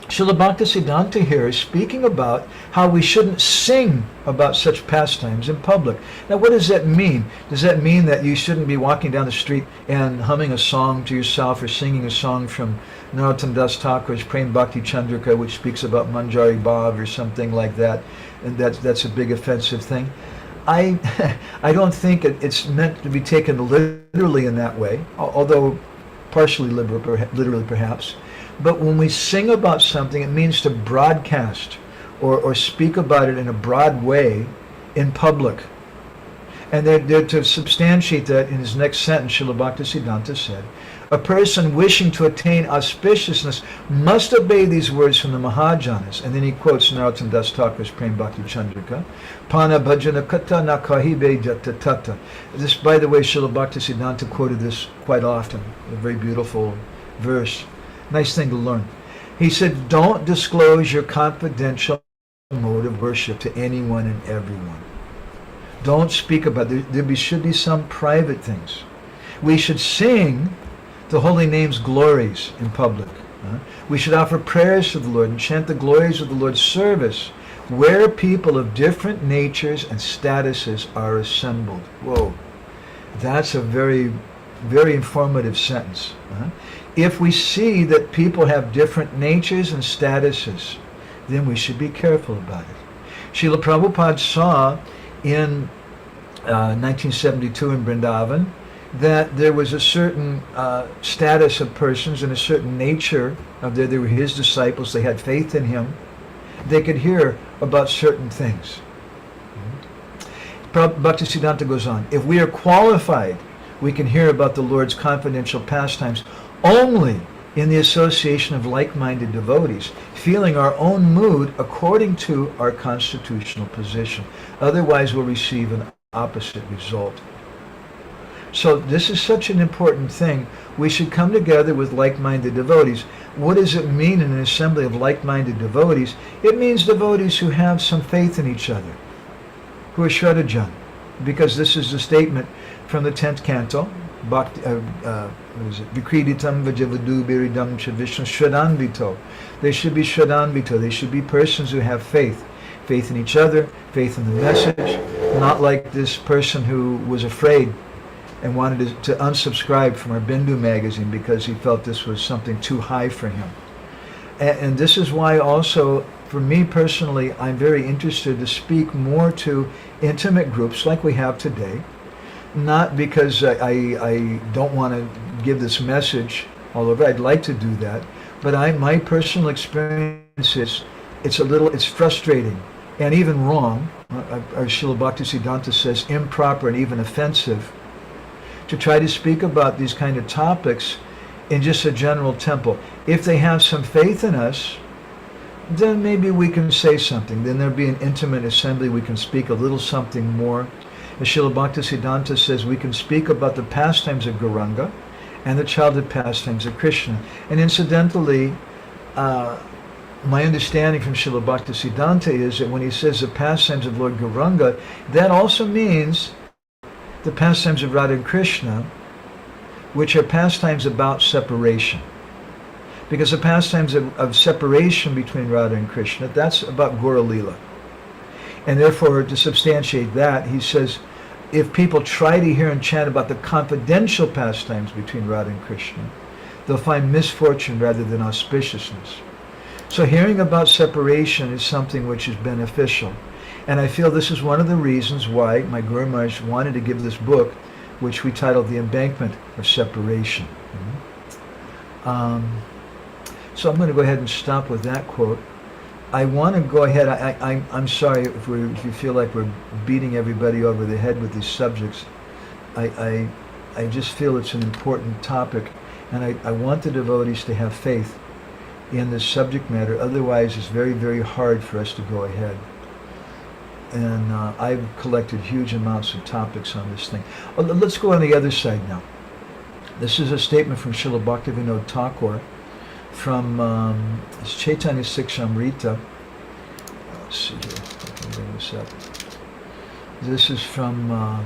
Srila Bhaktisiddhanta here is speaking about how we shouldn't sing about such pastimes in public. Now, what does that mean? Does that mean that you shouldn't be walking down the street and humming a song to yourself or singing a song from Narottam Das Thakur's Prem Bhakti Chandrika, which speaks about Manjari Bhav or something like that, and that's a big offensive thing? I don't think it's meant to be taken literally in that way, although partially literally perhaps. But when we sing about something, it means to broadcast or speak about it in a broad way in public. And they're to substantiate that, in his next sentence, Srila Bhaktisiddhanta said, a person wishing to attain auspiciousness must obey these words from the Mahajanas. And then he quotes Narottam Das Thakur's Prem Bhakti Chandrika, Pana bhajana kata na kahibe jata tata. This, by the way, Srila Bhaktisiddhanta quoted this quite often, a very beautiful verse. Nice thing to learn. He said, don't disclose your confidential mode of worship to anyone and everyone. Don't speak about it. There should be some private things. We should sing the holy name's glories in public. We should offer prayers to the Lord and chant the glories of the Lord's service where people of different natures and statuses are assembled. Whoa, that's a very, very informative sentence. If we see that people have different natures and statuses, then we should be careful about it. Srila Prabhupada saw in 1972 in Vrindavan that there was a certain status of persons and a certain nature of they were his disciples, they had faith in him, they could hear about certain things. Bhaktisiddhanta goes on, if we are qualified, we can hear about the Lord's confidential pastimes only in the association of like-minded devotees, feeling our own mood according to our constitutional position. Otherwise, we'll receive an opposite result. So this is such an important thing. We should come together with like-minded devotees. What does it mean in an assembly of like-minded devotees? It means devotees who have some faith in each other, who are Shraddhajan, because this is a statement from the 10th canto, Vikriditam Vajavadu Biridam Chavishnu Shraddhanvito. They should be Shraddhanvito. They should be persons who have faith. Faith in each other, faith in the message, not like this person who was afraid and wanted to unsubscribe from our Bindu magazine because he felt this was something too high for him. And this is why also, for me personally, I'm very interested to speak more to intimate groups like we have today, not because I don't want to give this message, although I'd like to do that, but my personal experience is it's frustrating and even wrong. Our Srila Bhaktisiddhanta says improper and even offensive to try to speak about these kind of topics in just a general temple. If they have some faith in us, then maybe we can say something. Then there'll be an intimate assembly. We can speak a little something more. As Srila Bhaktisiddhanta says, we can speak about the pastimes of Gauranga and the childhood pastimes of Krishna. And incidentally, my understanding from Srila Bhaktisiddhanta is that when he says the pastimes of Lord Gauranga, that also means the pastimes of Radha and Krishna, which are pastimes about separation. Because the pastimes of separation between Radha and Krishna, that's about Gauralila. And therefore, to substantiate that, he says, if people try to hear and chant about the confidential pastimes between Radha and Krishna, they'll find misfortune rather than auspiciousness. So hearing about separation is something which is beneficial. And I feel this is one of the reasons why my Guru Maharaj wanted to give this book, which we titled The Embankment of Separation. So I'm going to go ahead and stop with that quote. I want to go ahead. I'm sorry if you feel like we're beating everybody over the head with these subjects. I just feel it's an important topic, and I want the devotees to have faith in this subject matter. Otherwise, it's very, very hard for us to go ahead. And I've collected huge amounts of topics on this thing. Let's go on the other side now. This is a statement from Srila Bhaktivinoda Thakur from Chaitanya Sikshamrita. Let's see here, if I can bring this up. This is from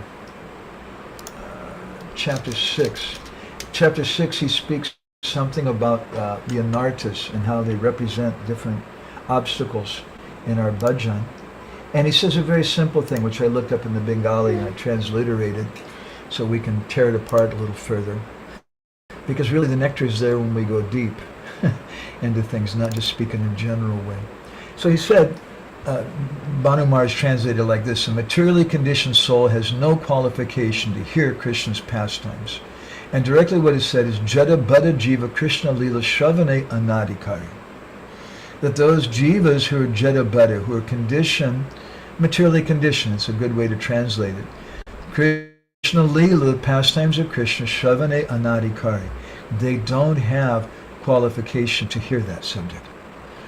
chapter 6. Chapter 6, he speaks something about the anarthas and how they represent different obstacles in our bhajan. And he says a very simple thing, which I looked up in the Bengali and I transliterated so we can tear it apart a little further. Because really the nectar is there when we go deep into things, not just speak in a general way. So he said, Bhanu Maharaj translated like this: a materially conditioned soul has no qualification to hear Krishna's pastimes. And directly what is said is, Jada Bada Jiva Krishna Lila Shravane Anadikari. That those jivas who are Jada Bada, who are conditioned, materially conditioned, it's a good way to translate it. Krishna Lila, the pastimes of Krishna, Shravane Anadikari. They don't have qualification to hear that subject.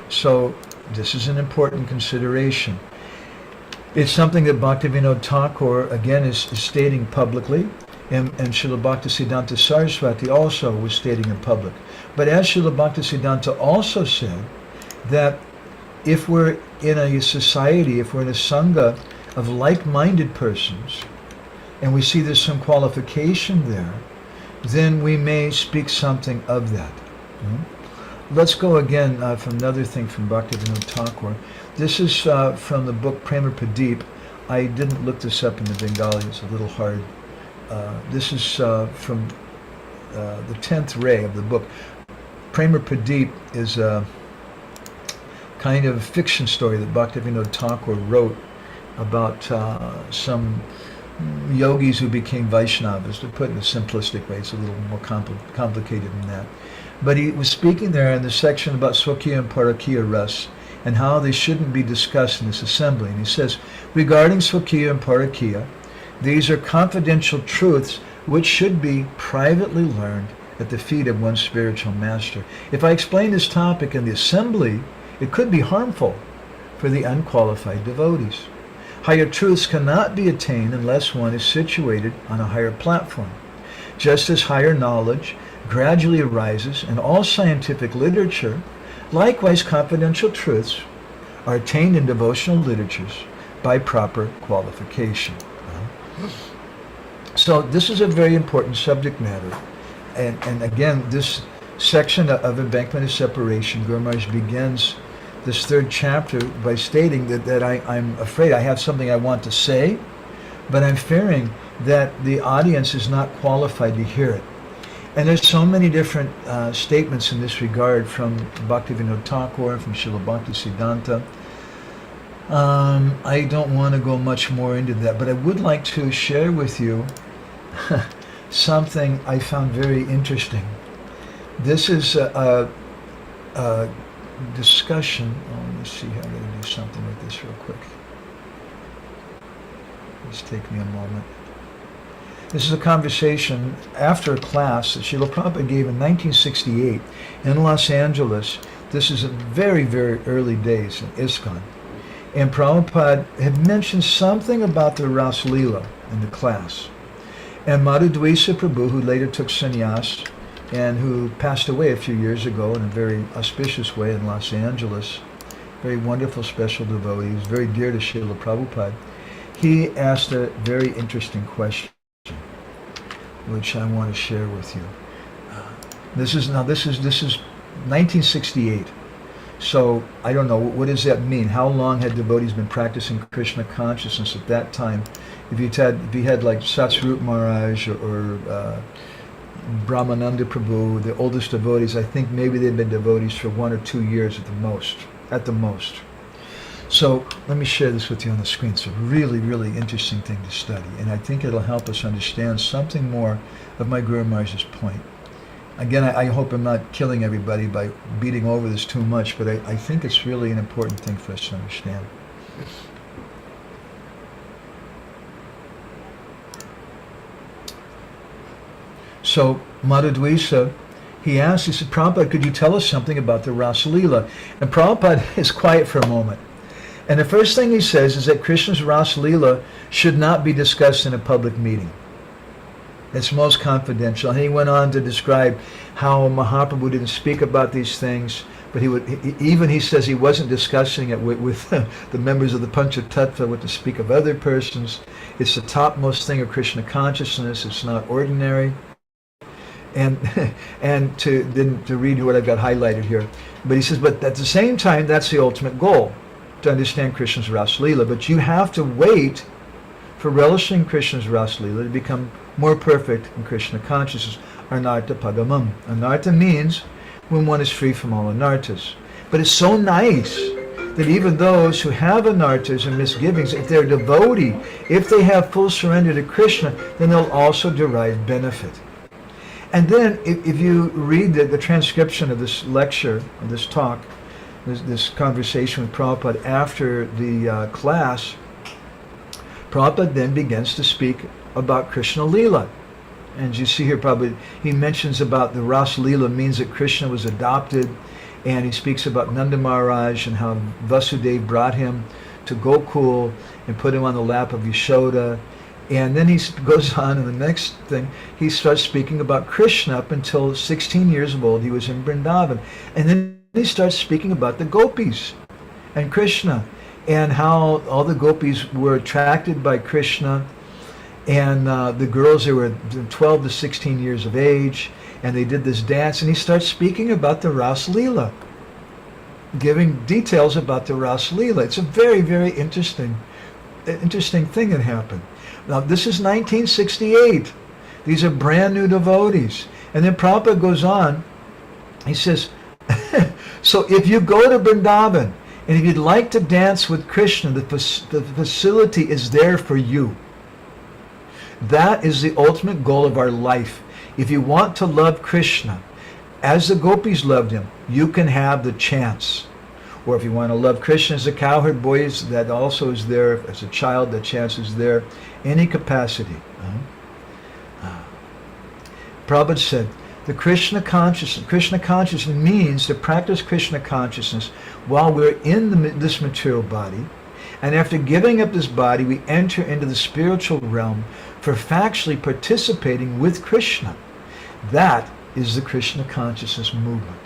So this is an important consideration. It's something that Bhaktivinoda Thakur, again, is stating publicly, and Srila Bhaktisiddhanta Saraswati also was stating in public. But as Srila Bhaktisiddhanta also said, that if we're in a society, if we're in a sangha of like-minded persons, and we see there's some qualification there, then we may speak something of that. Let's go again from another thing from Bhaktivinoda Thakur. This is from the book Prema Pradeep. I didn't look this up in the Bengali, it's a little hard. This is from the 10th ray of the book. Prema Pradeep is a kind of fiction story that Bhaktivinoda Thakur wrote about some yogis who became Vaishnavas. To put it in a simplistic way, it's a little more complicated than that. But he was speaking there in the section about Swakya and Parakiya Ras and how they shouldn't be discussed in this assembly. And he says, regarding Swakya and Parakiya, these are confidential truths which should be privately learned at the feet of one's spiritual master. If I explain this topic in the assembly, it could be harmful for the unqualified devotees. Higher truths cannot be attained unless one is situated on a higher platform. Just as higher knowledge gradually arises in all scientific literature, likewise confidential truths are attained in devotional literatures by proper qualification. So this is a very important subject matter. And again, this section of Embankment of Separation, Guru Maharaj begins this third chapter by stating that I'm afraid I have something I want to say, but I'm fearing that the audience is not qualified to hear it. And there's so many different statements in this regard from Bhaktivinoda Thakur, from Srila Bhaktisiddhanta. I don't want to go much more into that, but I would like to share with you something I found very interesting. This is a discussion. Oh, let me see here. I'm going to do something with this real quick. Just take me a moment. This is a conversation after a class that Srila Prabhupada gave in 1968 in Los Angeles. This is in very, very early days in ISKCON. And Prabhupada had mentioned something about the Rasulillah in the class. And Madhudvisa Prabhu, who later took sannyas and who passed away a few years ago in a very auspicious way in Los Angeles, very wonderful special devotee, he was very dear to Srila Prabhupada, he asked a very interesting question, which I want to share with you. This is 1968. So I don't know, what does that mean? How long had devotees been practicing Krishna consciousness at that time? If you had like Satsvarup Maharaj or Brahmananda Prabhu, the oldest devotees, I think maybe they've been devotees for 1 or 2 years at the most. So let me share this with you on the screen. It's a really, really interesting thing to study, and I think it'll help us understand something more of my Guru Maharaj's point. Again, I hope I'm not killing everybody by beating over this too much, but I think it's really an important thing for us to understand. So Madhudvisa, he asked, he said, Prabhupada, could you tell us something about the Rasulillah? And Prabhupada is quiet for a moment. And the first thing he says is that Krishna's Rasulillah should not be discussed in a public meeting. It's most confidential. And he went on to describe how Mahaprabhu didn't speak about these things, but he says he wasn't discussing it with the members of the Panchatattva, to speak of other persons. It's the topmost thing of Krishna consciousness. It's not ordinary. And to read what I've got highlighted here. But he says, but at the same time, that's the ultimate goal, to understand Krishna's Rasulillah. But you have to wait for relishing Krishna's Rasulillah to become more perfect in Krishna consciousness. Anartha pagamam. Anartha means when one is free from all anarthas. But it's so nice that even those who have anarthas and misgivings, if they're devotee, if they have full surrender to Krishna, then they'll also derive benefit. And then if you read the transcription of this lecture, of this talk, this conversation with Prabhupada after the class, Prabhupada then begins to speak about Krishna Leela. And you see here, Prabhupada, he mentions about the Ras Leela means that Krishna was adopted, and he speaks about Nanda Maharaj and how Vasudeva brought him to Gokul and put him on the lap of Yashoda. And then he goes on, and the next thing, he starts speaking about Krishna up until 16 years old. He was in Vrindavan. And then he starts speaking about the gopis and Krishna, and how all the gopis were attracted by Krishna, and the girls, they were 12 to 16 years of age, and they did this dance, and he starts speaking about the Ras Leela, giving details about the Ras Leela. It's a very, very interesting thing that happened. Now, this is 1968. These are brand new devotees. And then Prabhupada goes on, he says, so if you go to Vrindavan, and if you'd like to dance with Krishna, the facility is there for you. That is the ultimate goal of our life. If you want to love Krishna, as the gopis loved him, you can have the chance. Or if you want to love Krishna as a cowherd boy, that also is there. As a child, the chance is there. Any capacity. Prabhupada said, the Krishna consciousness means to practice Krishna consciousness while we're in this material body, and after giving up this body, we enter into the spiritual realm for factually participating with Krishna. That is the Krishna consciousness movement.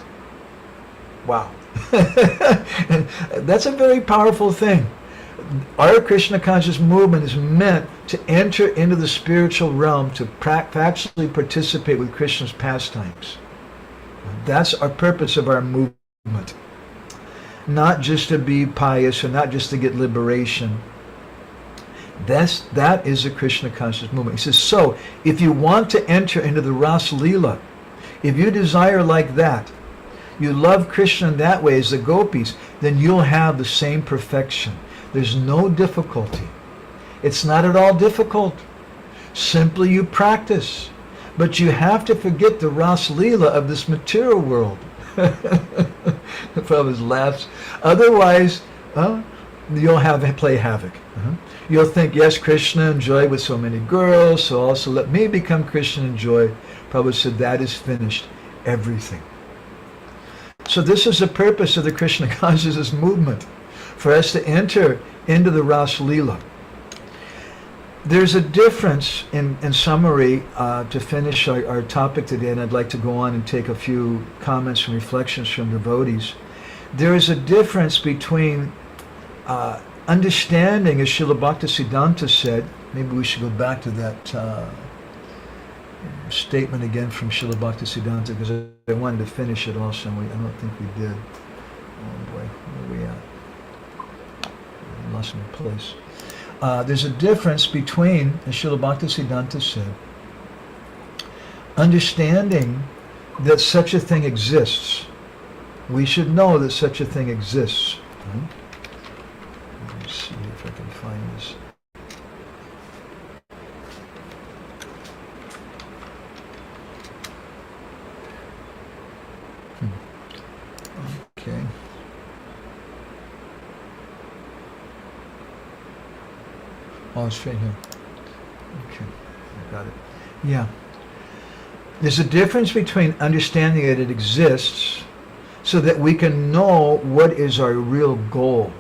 Wow. That's a very powerful thing. Our Krishna conscious movement is meant to enter into the spiritual realm to actually participate with Krishna's pastimes. That's our purpose of our movement. Not just to be pious or not just to get liberation. That is the Krishna conscious movement. He says, so if you want to enter into the Ras Leela, if you desire like that, you love Krishna in that way as the gopis, then you'll have the same perfection. There's no difficulty. It's not at all difficult. Simply you practice. But you have to forget the Rasulillah of this material world. Prabhupada laughs. Otherwise, you'll play havoc. You'll think, yes, Krishna enjoyed with so many girls, so also let me become Krishna enjoy. Prabhupada said that is finished. Everything. So this is the purpose of the Krishna consciousness movement, for us to enter into the Rasulillah. There's a difference, in summary, to finish our topic today, and I'd like to go on and take a few comments and reflections from devotees. There is a difference between understanding, as Srila Bhaktisiddhanta said. Maybe we should go back to that statement again from Srila Bhaktisiddhanta, because I wanted to finish it also, and I don't think we did. Oh boy, where are we at? I lost my place. There's a difference between, as Srila Bhaktisiddhanta said, understanding that such a thing exists. We should know that such a thing exists. Let me see if I can find this. Okay. Oh, it's right here. Okay, I got it. Yeah. There's a difference between understanding that it exists so that we can know what is our real goal.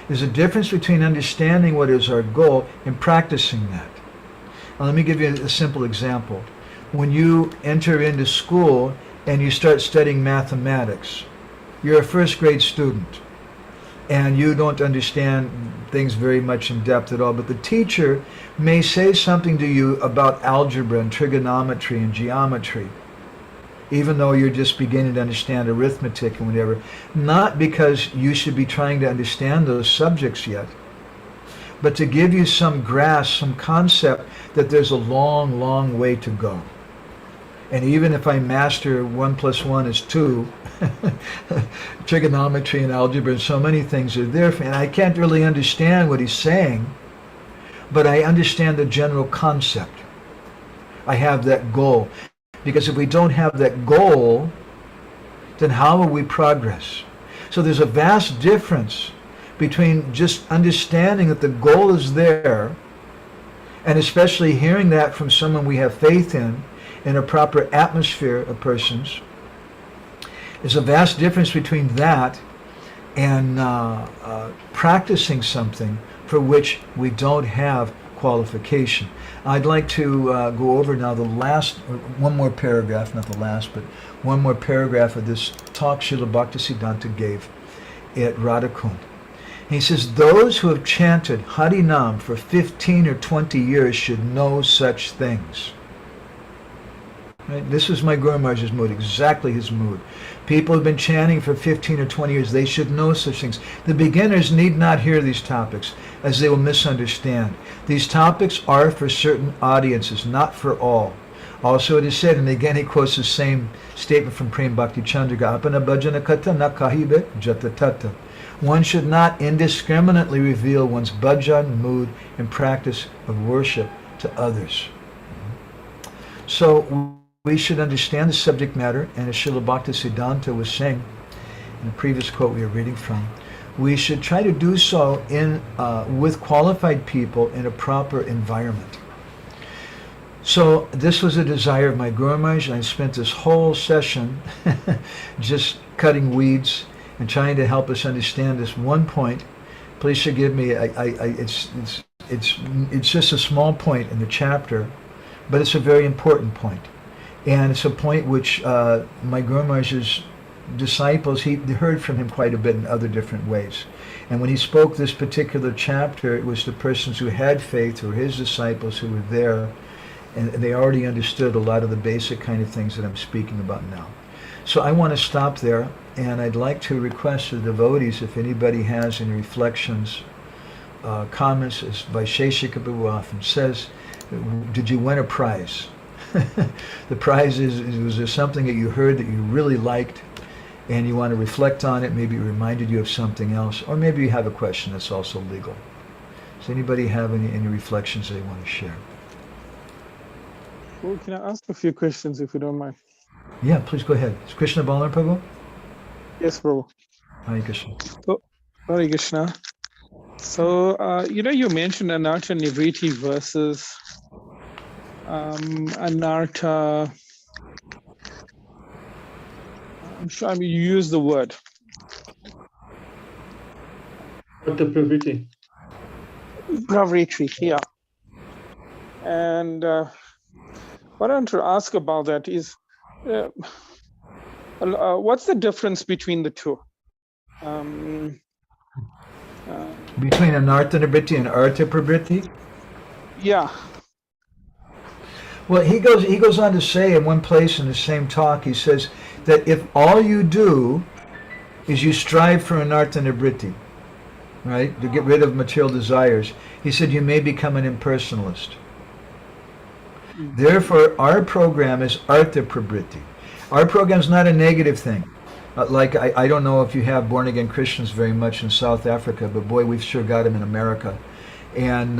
There's a difference between understanding what is our goal and practicing that. Now, let me give you a simple example. When you enter into school and you start studying mathematics, you're a first grade student, and you don't understand things very much in depth at all, but the teacher may say something to you about algebra and trigonometry and geometry, even though you're just beginning to understand arithmetic and whatever, not because you should be trying to understand those subjects yet, but to give you some grasp, some concept that there's a long, long way to go. And even if I master 1 + 1 is 2, trigonometry and algebra and so many things are there, and I can't really understand what he's saying, but I understand the general concept. I have that goal. Because if we don't have that goal, then how will we progress? So there's a vast difference between just understanding that the goal is there, and especially hearing that from someone we have faith in a proper atmosphere of persons. There's a vast difference between that and practicing something for which we don't have qualification. I'd like to go over now the last, one more paragraph, not the last, but one more paragraph of this talk Srila Bhaktisiddhanta gave at Radhakund. He says, those who have chanted Harinam for 15 or 20 years should know such things. Right? This was my Guru Maharaj's mood, exactly his mood. People who have been chanting for 15 or 20 years, they should know such things. The beginners need not hear these topics, as they will misunderstand. These topics are for certain audiences, not for all. Also it is said, and again he quotes the same statement from Prem Bhakti Chandrika, Apana bhajana kata na kahibe jatatata. One should not indiscriminately reveal one's bhajan, mood, and practice of worship to others. So we should understand the subject matter, and as Srila Bhaktisiddhanta was saying in the previous quote we were reading from, we should try to do so with qualified people in a proper environment. So this was a desire of my Guru Maharaj, and I spent this whole session just cutting weeds and trying to help us understand this one point. Please forgive me, it's just a small point in the chapter, but it's a very important point. And it's a point which my Guru Maharaj's disciples, he heard from him quite a bit in other different ways. And when he spoke this particular chapter, it was the persons who had faith, who were his disciples, who were there, and they already understood a lot of the basic kind of things that I'm speaking about now. So I want to stop there, and I'd like to request the devotees, if anybody has any reflections, comments, as Vaisheshika Prabhu often says, did you win a prize? The prize is, was there something that you heard that you really liked and you want to reflect on it? Maybe it reminded you of something else, or maybe you have a question that's also legal. Does anybody have any reflections they want to share? Well, can I ask a few questions if you don't mind? Yeah, please go ahead. Is Krishna Balan Prabhu? Yes, Prabhu. Hare Krishna. So, Hare Krishna. So, you mentioned anartha nivriti versus anartha. I'm sure. I mean, you use the word. But the praviti. Pravritri, yeah. And what I want to ask about that is, what's the difference between the two? Between anartha nivriti and artha pravriti? Yeah. Well, he goes on to say in one place in the same talk, he says that if all you do is you strive for anartha nivriti, right, to get rid of material desires, he said you may become an impersonalist. Therefore, our program is artha pravriti. Our program is not a negative thing. Like, I don't know if you have born-again Christians very much in South Africa, but boy, we've sure got them in America. And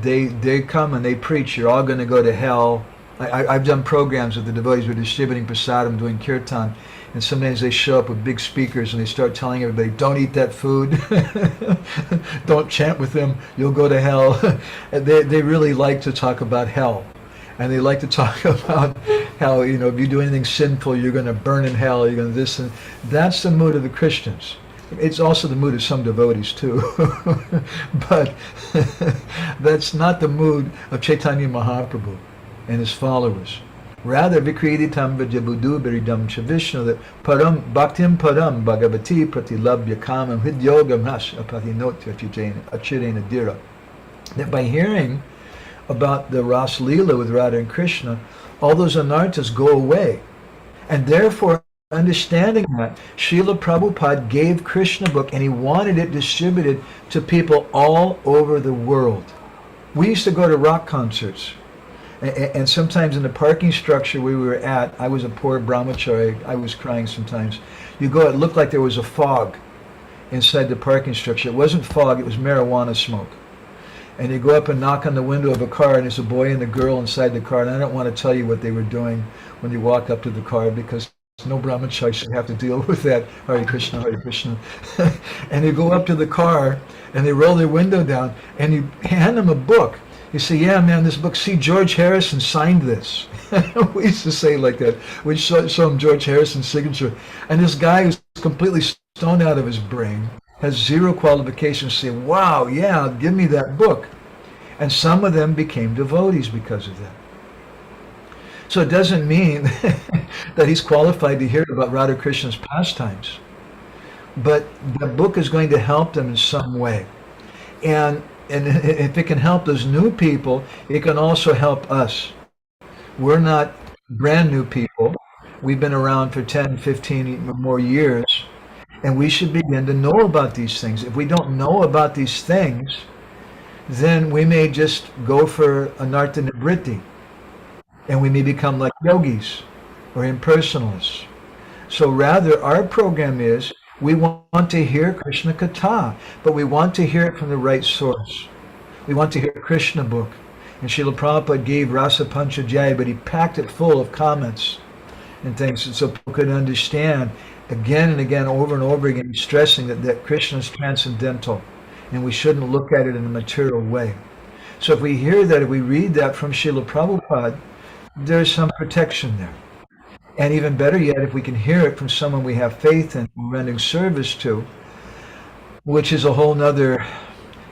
they come and they preach, you're all going to go to hell. I've done programs with the devotees, we're distributing prasadam, doing kirtan, and sometimes they show up with big speakers and they start telling everybody, don't eat that food, don't chant with them, you'll go to hell. They really like to talk about hell. And they like to talk about how, if you do anything sinful, you're going to burn in hell, you're going to this. And that's the mood of the Christians. It's also the mood of some devotees too. But that's not the mood of Chaitanya Mahaprabhu and his followers. Rather, Vikreditam Vijabudu Biridam Chavishnu, that Param Bhaktim Param Bhagavati Pratilabhya Kamam Hidyogam Hash Apatinotya Achirena Dira. That by hearing about the Rasulillah with Radha and Krishna, all those anarthas go away. And therefore, understanding that, Srila Prabhupada gave Krishna book and he wanted it distributed to people all over the world. We used to go to rock concerts. And sometimes in the parking structure we were at, I was a poor brahmachari, I was crying sometimes. You go, it looked like there was a fog inside the parking structure. It wasn't fog, it was marijuana smoke. And you go up and knock on the window of a car and there's a boy and a girl inside the car. And I don't want to tell you what they were doing when you walk up to the car because no brahmachari should have to deal with that. Hare Krishna, Hare Krishna. And you go up to the car and they roll their window down and you hand them a book. You say, yeah, man, this book, see, George Harrison signed this. We used to say like that. We show him George Harrison's signature. And this guy who's completely stoned out of his brain, has zero qualifications, say, wow, yeah, give me that book. And some of them became devotees because of that. So it doesn't mean that he's qualified to hear about Radha Krishna's pastimes. But the book is going to help them in some way. And if it can help those new people, it can also help us. We're not brand new people. We've been around for 10, 15 more years. And we should begin to know about these things. If we don't know about these things, then we may just go for anartha nivriti. And we may become like yogis or impersonalists. So rather, our program is, we want to hear Krishna Katha, but we want to hear it from the right source. We want to hear Krishna book. And Srila Prabhupada gave Rasa Panchadhyaya, but he packed it full of comments and things so people could understand again and again, over and over again, stressing that Krishna is transcendental and we shouldn't look at it in a material way. So if we hear that, if we read that from Srila Prabhupada, there's some protection there. And even better yet, if we can hear it from someone we have faith in, rendering service to, which is a whole nother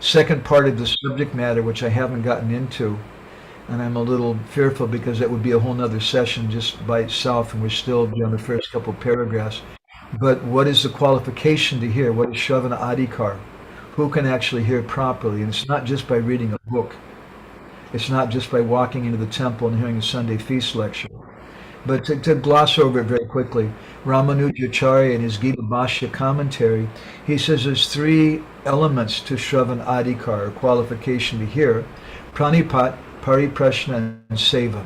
second part of the subject matter, which I haven't gotten into. And I'm a little fearful because that would be a whole nother session just by itself, and we're still on the first couple paragraphs. But what is the qualification to hear? What is Shravana Adhikar? Who can actually hear properly? And it's not just by reading a book. It's not just by walking into the temple and hearing a Sunday feast lecture. But to gloss over it very quickly, Ramanujacharya in his Gita Bhashya commentary, he says there's three elements to Shravana Adhikar, or qualification to hear: Pranipat, Pariprashna, and Seva.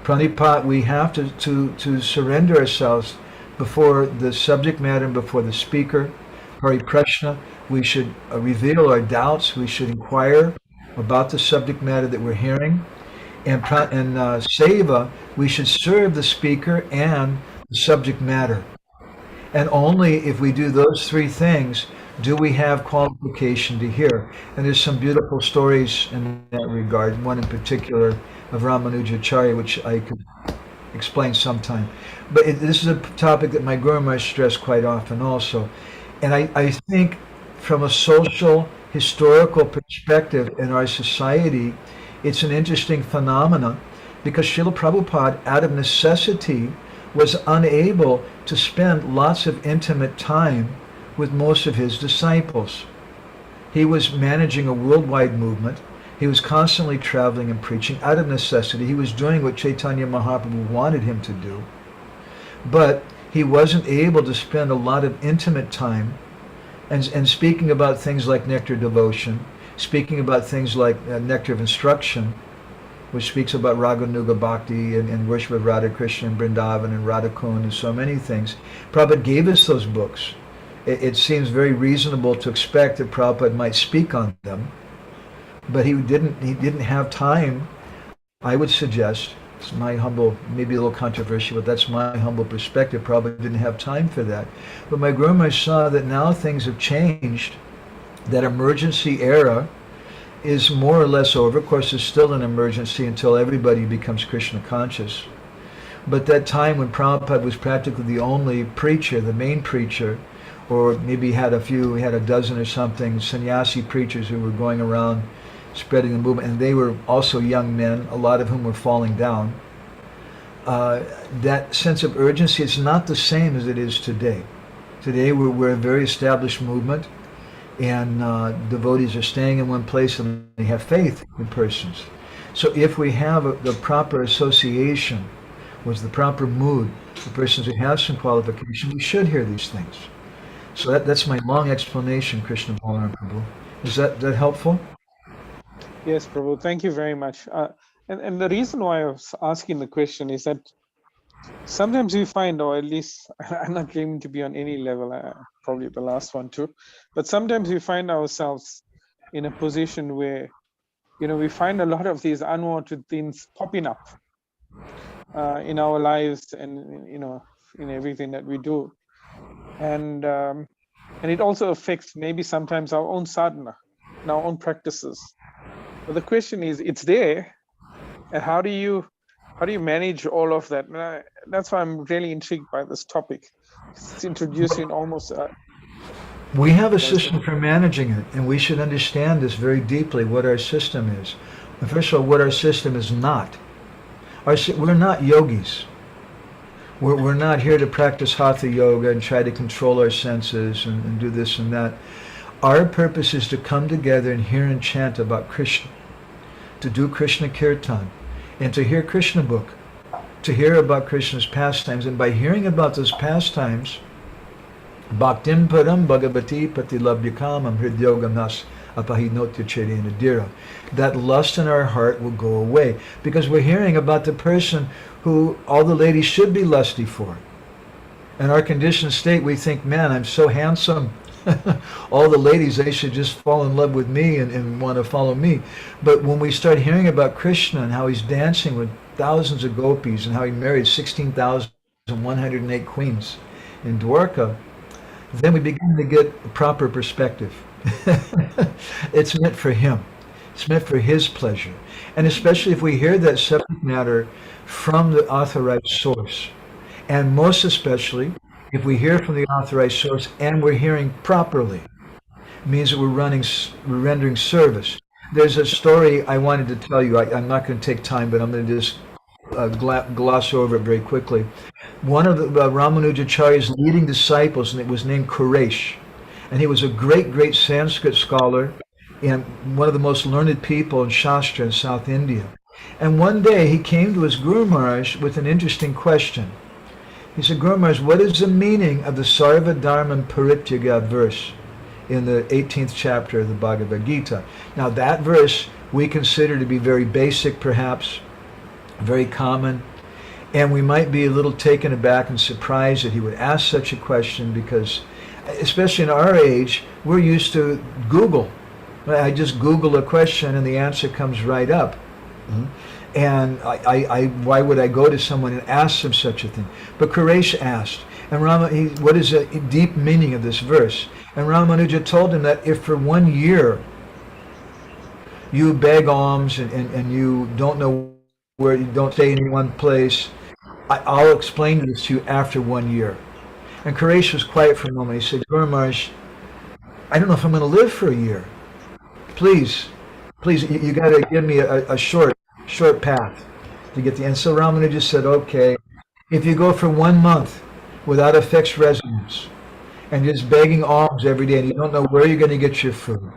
Pranipat, we have to surrender ourselves before the subject matter and before the speaker. Pariprashna, we should reveal our doubts, we should inquire about the subject matter that we're hearing. And seva, we should serve the speaker and the subject matter. And only if we do those three things do we have qualification to hear. And there's some beautiful stories in that regard, one in particular of Ramanujacharya, which I could explain sometime. But this is a topic that my Guru Maharaj stressed quite often also. And I think from a social, historical perspective in our society, it's an interesting phenomenon because Srila Prabhupada, out of necessity, was unable to spend lots of intimate time with most of his disciples. He was managing a worldwide movement. He was constantly traveling and preaching out of necessity. He was doing what Chaitanya Mahaprabhu wanted him to do. But he wasn't able to spend a lot of intimate time and speaking about things like nectar devotion, speaking about things like nectar of instruction, which speaks about Raganuga Bhakti and worship of Radha Krishna and Vrindavan and Radha Kund and so many things. Prabhupada gave us those books. It seems very reasonable to expect that Prabhupada might speak on them, but he didn't have time. I would suggest, it's my humble, maybe a little controversial, but that's my humble perspective, Prabhupada didn't have time for that. But my Guru Maharaj saw that now things have changed, that emergency era is more or less over. Of course, there's still an emergency until everybody becomes Krishna conscious. But that time when Prabhupada was practically the only preacher, the main preacher, or maybe he had a dozen or something sannyasi preachers who were going around spreading the movement, and they were also young men, a lot of whom were falling down. That sense of urgency is not the same as it is today. Today we're a very established movement, and devotees are staying in one place and they have faith in persons. So if we have the proper association with the proper mood, the persons who have some qualification, we should hear these things. So that's my long explanation, Krishna Balaram Prabhu. Is that helpful? Yes, Prabhu, thank you very much. And the reason why I was asking the question is that sometimes we find, or at least I'm not claiming to be on any level, probably the last one too, but sometimes we find ourselves in a position where, we find a lot of these unwanted things popping up in our lives and, in everything that we do. And it also affects maybe sometimes our own sadhana, and our own practices. But the question is, it's there, and how do you manage all of that? And that's why I'm really intrigued by this topic. It's introducing almost. We have a system for managing it, and we should understand this very deeply, what our system is. And first of all, what our system is not. We're not yogis. We're not here to practice hatha yoga and try to control our senses and do this and that. Our purpose is to come together and hear and chant about Krishna, to do Krishna Kirtan, and to hear Krishna book, to hear about Krishna's pastimes. And by hearing about those pastimes, Bhaktim Param Bhagavati Patilabhyakamam Hridyogamas Apahinotya Cherena Dira. That lust in our heart will go away because we're hearing about the person who all the ladies should be lusty for. In our conditioned state, we think, man, I'm so handsome. All the ladies, they should just fall in love with me and want to follow me. But when we start hearing about Krishna and how he's dancing with thousands of gopis and how he married 16,108 queens in Dwarka, then we begin to get a proper perspective. It's meant for him. It's meant for his pleasure. And especially if we hear that subject matter from the authorized source. And most especially, if we hear from the authorized source and we're hearing properly, it means that we're rendering service. There's a story I wanted to tell you. I'm not going to take time, but I'm going to just gloss over it very quickly. One of the Ramanujacharya's leading disciples, and it was named Quresh, and he was a great, great Sanskrit scholar and one of the most learned people in Shastra in South India. And one day he came to his Guru Maharaj with an interesting question. He said, Guru Maharaj, what is the meaning of the Sarva Dharma Parityaga verse in the 18th chapter of the Bhagavad Gita? Now that verse we consider to be very basic, perhaps, very common, and we might be a little taken aback and surprised that he would ask such a question because, especially in our age, we're used to Google. I just Google a question and the answer comes right up. And why would I go to someone and ask them such a thing? But Quresh asked, and what is the deep meaning of this verse? And Ramanuja told him that if for 1 year you beg alms and you don't know where, you don't stay in one place, I'll explain this to you after 1 year. And Quresh was quiet for a moment. He said, Guru Maharaj, I don't know if I'm going to live for a year. Please, you got to give me a short path to get the end. So Ramanuja said, okay, if you go for 1 month without a fixed residence and just begging alms every day and you don't know where you're going to get your food,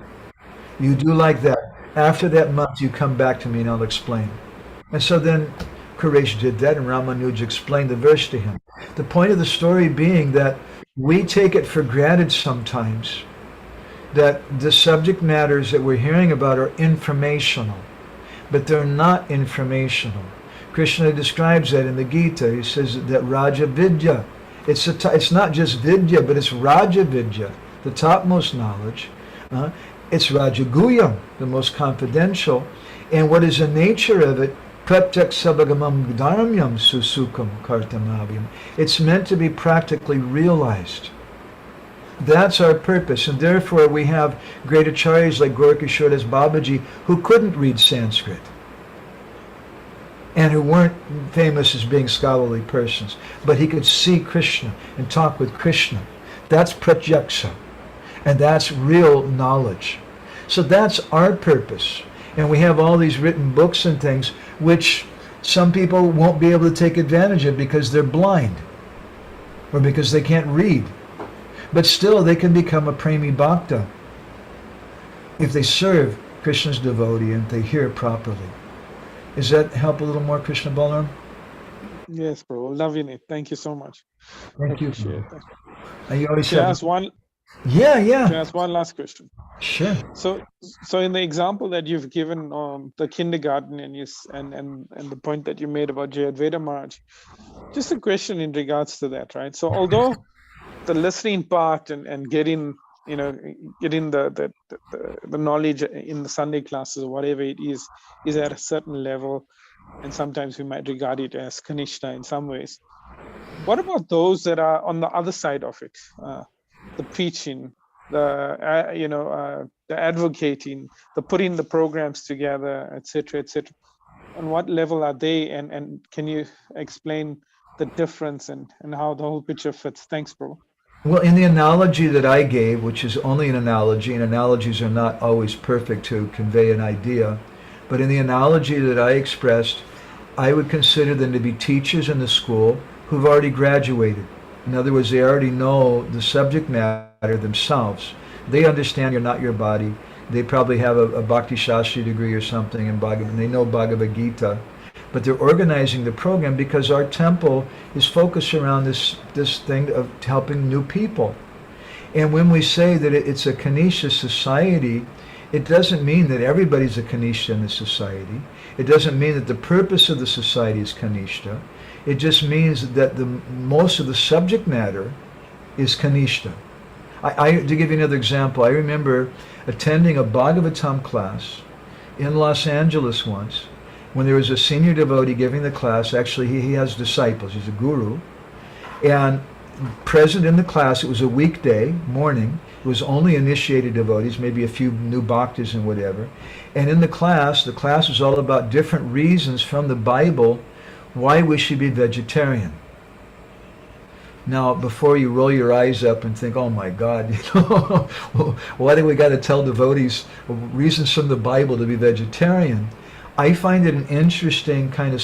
you do like that. After that month, you come back to me and I'll explain. And so then Quresh did that, and Ramanuja explained the verse to him. The point of the story being that we take it for granted sometimes that the subject matters that we're hearing about are informational, but they're not informational. Krishna describes that in the Gita. He says that Raja Vidya, it's not just Vidya, but it's Raja Vidya, the topmost knowledge. It's Rajaguyam, the most confidential. And what is the nature of it? Pratyak Sabagamam Dharmyam Susukam Kartamavyam. It's meant to be practically realized. That's our purpose, and therefore we have great acharyas like Gaurkishore Babaji who couldn't read Sanskrit and who weren't famous as being scholarly persons, but he could see Krishna and talk with Krishna. That's pratyaksha, and that's real knowledge. So that's our purpose, and we have all these written books and things which some people won't be able to take advantage of because they're blind or because they can't read. But still, they can become a premi bhakta if they serve Krishna's devotee and they hear properly. Does that help a little more, Krishna Balaram? Yes, bro. Loving it. Thank you so much. Thank you. Appreciate that. And you always Can I have... ask one? Yeah. Can I ask one last question? Sure. So in the example that you've given, the kindergarten and the point that you made about Jayadvaita Maharaj, just a question in regards to that, right? So although the listening part and getting the knowledge in the Sunday classes or whatever it is at a certain level, and sometimes we might regard it as Kanishta in some ways. What about those that are on the other side of it? The preaching, the advocating, the putting the programs together, etc. On what level are they, and can you explain the difference and how the whole picture fits? Thanks, bro. Well, in the analogy that I gave, which is only an analogy, and analogies are not always perfect to convey an idea, but in the analogy that I expressed, I would consider them to be teachers in the school who've already graduated. In other words, they already know the subject matter themselves. They understand you're not your body. They probably have a Bhakti Shastri degree or something, and they know Bhagavad Gita. But they're organizing the program because our temple is focused around this thing of helping new people. And when we say that it's a Kanishta society, it doesn't mean that everybody's a Kanishta in the society. It doesn't mean that the purpose of the society is Kanishta. It just means that most of the subject matter is Kanishta. To give you another example, I remember attending a Bhagavatam class in Los Angeles once, when there was a senior devotee giving the class. Actually, he has disciples, he's a guru, and present in the class, it was a weekday morning, it was only initiated devotees, maybe a few new bhaktas and whatever, and in the class was all about different reasons from the Bible why we should be vegetarian. Now, before you roll your eyes up and think, oh my God, why do we got to tell devotees reasons from the Bible to be vegetarian? I find it an interesting kind of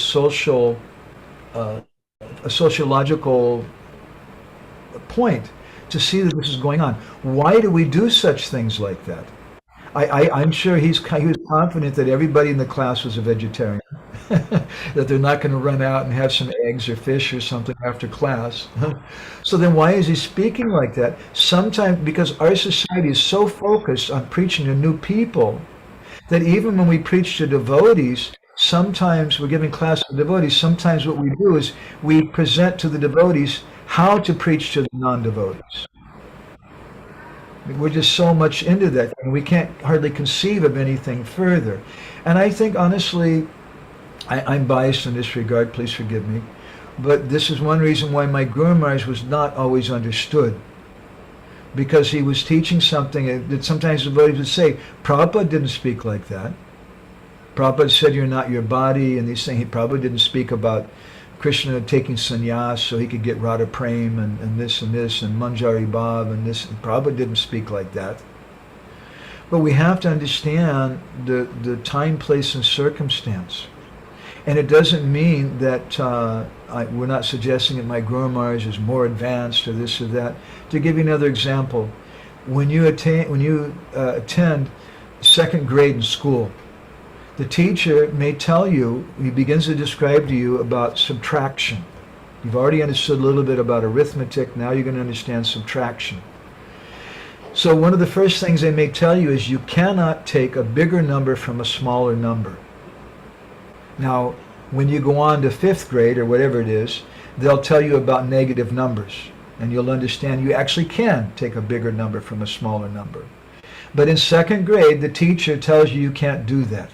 a sociological point to see that this is going on. Why do we do such things like that? I'm sure he was confident that everybody in the class was a vegetarian, that they're not going to run out and have some eggs or fish or something after class. So then why is he speaking like that? Sometimes because our society is so focused on preaching to new people that even when we preach to devotees, sometimes we're giving class to devotees, sometimes what we do is we present to the devotees how to preach to the non-devotees. We're just so much into that, and we can't hardly conceive of anything further. And I think, honestly, I'm biased in this regard, please forgive me. But this is one reason why my Guru Maharaj was not always understood. Because he was teaching something that sometimes the devotees would say, Prabhupada didn't speak like that. Prabhupada said you're not your body, and these things. He probably didn't speak about Krishna taking sannyas so he could get Radha Prem and this and Manjari Bhav and this. Prabhupada didn't speak like that. But we have to understand the time, place, and circumstance. And it doesn't mean that we're not suggesting that my Guru Maharaj is more advanced or this or that. To give you another example, when you attend second grade in school, the teacher may tell you, he begins to describe to you about subtraction. You've already understood a little bit about arithmetic, now you're going to understand subtraction. So one of the first things they may tell you is you cannot take a bigger number from a smaller number. Now, when you go on to fifth grade or whatever it is, they'll tell you about negative numbers, and you'll understand you actually can take a bigger number from a smaller number. But in second grade, the teacher tells you you can't do that.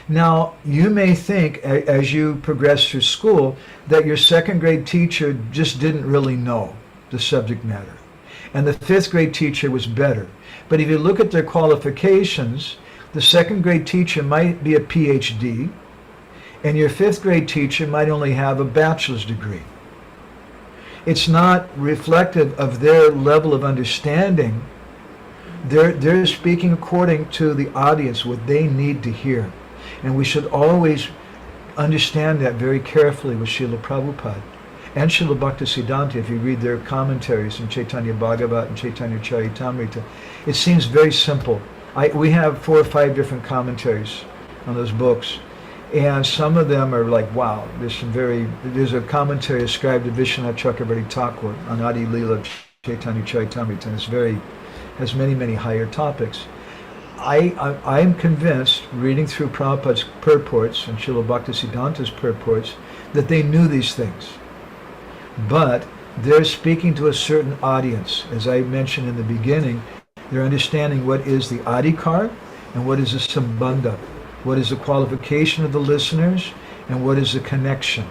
Now, you may think as you progress through school that your second grade teacher just didn't really know the subject matter, and the fifth grade teacher was better. But if you look at their qualifications, the second grade teacher might be a PhD, and your fifth grade teacher might only have a bachelor's degree. It's not reflective of their level of understanding. They're speaking according to the audience, what they need to hear. And we should always understand that very carefully with Srila Prabhupada and Srila Bhaktisiddhanta. If you read their commentaries in Chaitanya Bhagavat and Chaitanya Charitamrita, it seems very simple. We have 4 or 5 different commentaries on those books. And some of them are like, wow, there's a commentary ascribed to Vishwanath Chakravarti Thakur on Adi Leela Chaitanya Charitamrita, and has many, many higher topics. I'm convinced, reading through Prabhupada's purports and Srila Bhaktisiddhanta's purports, that they knew these things. But they're speaking to a certain audience. As I mentioned in the beginning, they're understanding what is the adhikar and what is the sambandha. What is the qualification of the listeners, and what is the connection?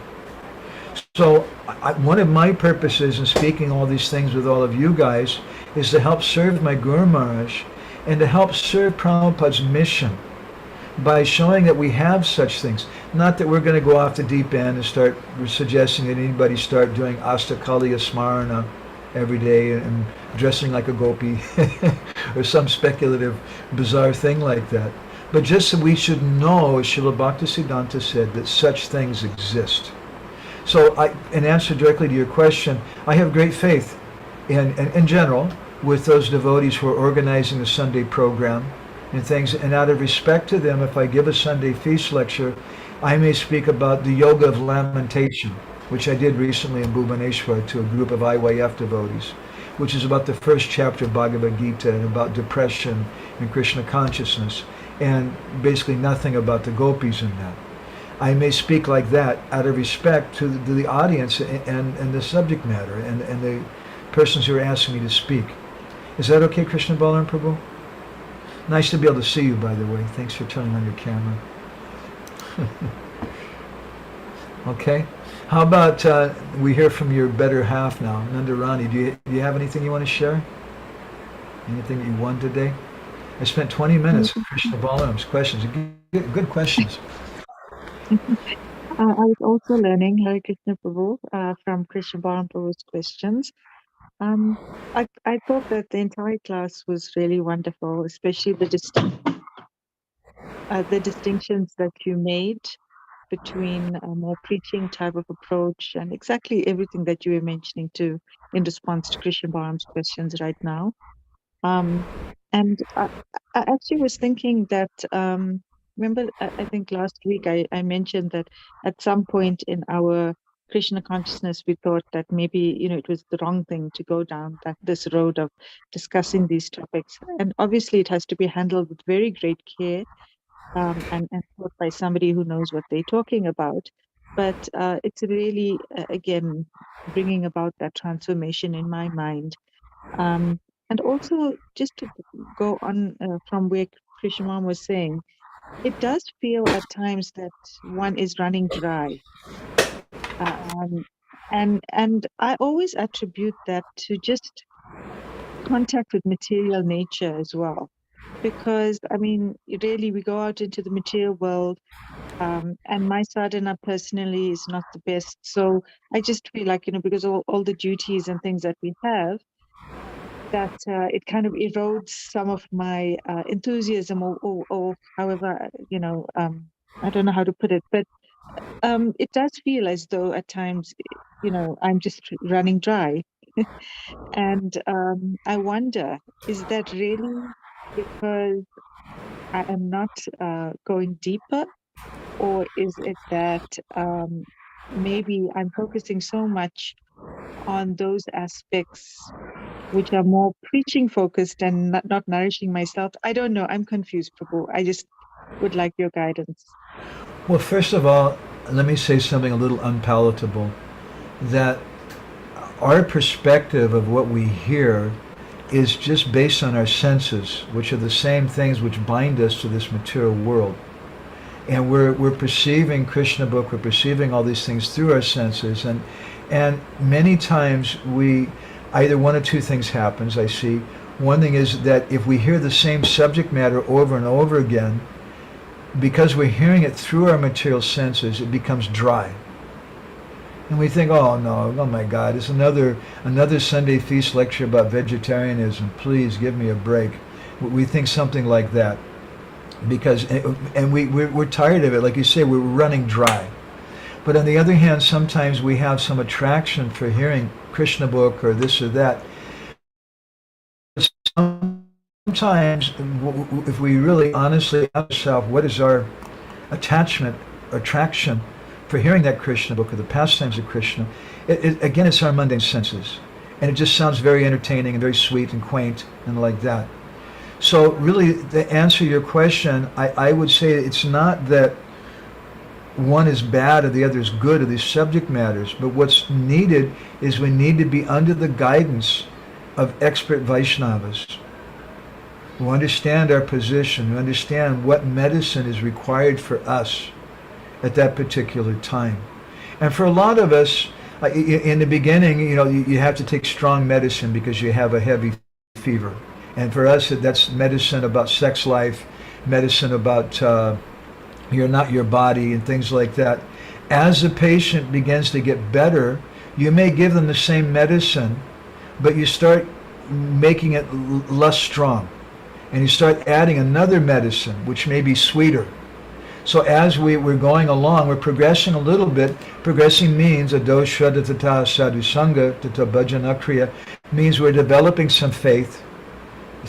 So one of my purposes in speaking all these things with all of you guys is to help serve my Guru Maharaj and to help serve Prabhupada's mission by showing that we have such things. Not that we're going to go off the deep end and start suggesting that anybody start doing Astakaliya Smarana every day and dressing like a gopi or some speculative, bizarre thing like that. But just that we should know, as Srila Bhaktisiddhanta said, that such things exist. So in answer directly to your question, I have great faith in general with those devotees who are organizing the Sunday program and things. And out of respect to them, if I give a Sunday feast lecture, I may speak about the yoga of lamentation, which I did recently in Bhubaneswar to a group of IYF devotees, which is about the first chapter of Bhagavad Gita and about depression and Krishna consciousness, and basically nothing about the gopis in that. I may speak like that out of respect to the audience and the subject matter and the persons who are asking me to speak. Is that okay, Krishna Balaram Prabhu? Nice to be able to see you, by the way. Thanks for turning on your camera. Okay. How about we hear from your better half now, Nandarani? Do you have anything you want to share? Anything that you won today? I spent 20 minutes with Krishna Balaram's questions. Good questions. I was also learning Hare Krishna Prabhu from Krishna Balaram Prabhu's questions. I thought that the entire class was really wonderful, especially the distinctions that you made between a more preaching type of approach and exactly everything that you were mentioning too in response to Krishna Balaram's questions right now. And I actually was thinking that, remember, I think last week I mentioned that at some point in our Krishna consciousness, we thought that maybe, it was the wrong thing to go down this road of discussing these topics. And obviously it has to be handled with very great care and taught by somebody who knows what they're talking about. But it's really, again, bringing about that transformation in my mind. And also, just to go on from where Krishnamam was saying, it does feel at times that one is running dry. Um, and I always attribute that to just contact with material nature as well. Because I mean, really, we go out into the material world, and my sadhana personally is not the best. So I just feel like, because all the duties and things that we have, that it kind of erodes some of my enthusiasm, or however, I don't know how to put it, but it does feel as though at times, I'm just running dry. And I wonder, is that really because I am not going deeper, or is it that maybe I'm focusing so much on those aspects which are more preaching focused and not nourishing myself? I don't know. I'm confused, Prabhu. I just would like your guidance. Well, first of all, let me say something a little unpalatable, that our perspective of what we hear is just based on our senses, which are the same things which bind us to this material world. And we're perceiving Krishna book, we're perceiving all these things through our senses, and many times either one of two things happens, I see. One thing is that if we hear the same subject matter over and over again, because we're hearing it through our material senses, it becomes dry. And we think, oh no, oh my God, it's another Sunday feast lecture about vegetarianism. Please give me a break. We think something like that. And we're tired of it. Like you say, we're running dry. But on the other hand, sometimes we have some attraction for hearing Krishna book or this or that. Sometimes, if we really honestly ask ourselves, what is our attraction for hearing that Krishna book or the pastimes of Krishna, again, it's our mundane senses. And it just sounds very entertaining and very sweet and quaint and like that. So really, to answer your question, I would say it's not that one is bad or the other is good, or these subject matters, but what's needed is we need to be under the guidance of expert Vaishnavas who understand our position, who understand what medicine is required for us at that particular time. And for a lot of us, in the beginning, you have to take strong medicine because you have a heavy fever. And for us, that's medicine about sex life, medicine about you're not your body and things like that. As the patient begins to get better, you may give them the same medicine, but you start making it less strong. And you start adding another medicine, which may be sweeter. So as we're going along, we're progressing a little bit. Progressing means adosha tata sadhu sangha tata bhajana kriya, means we're developing some faith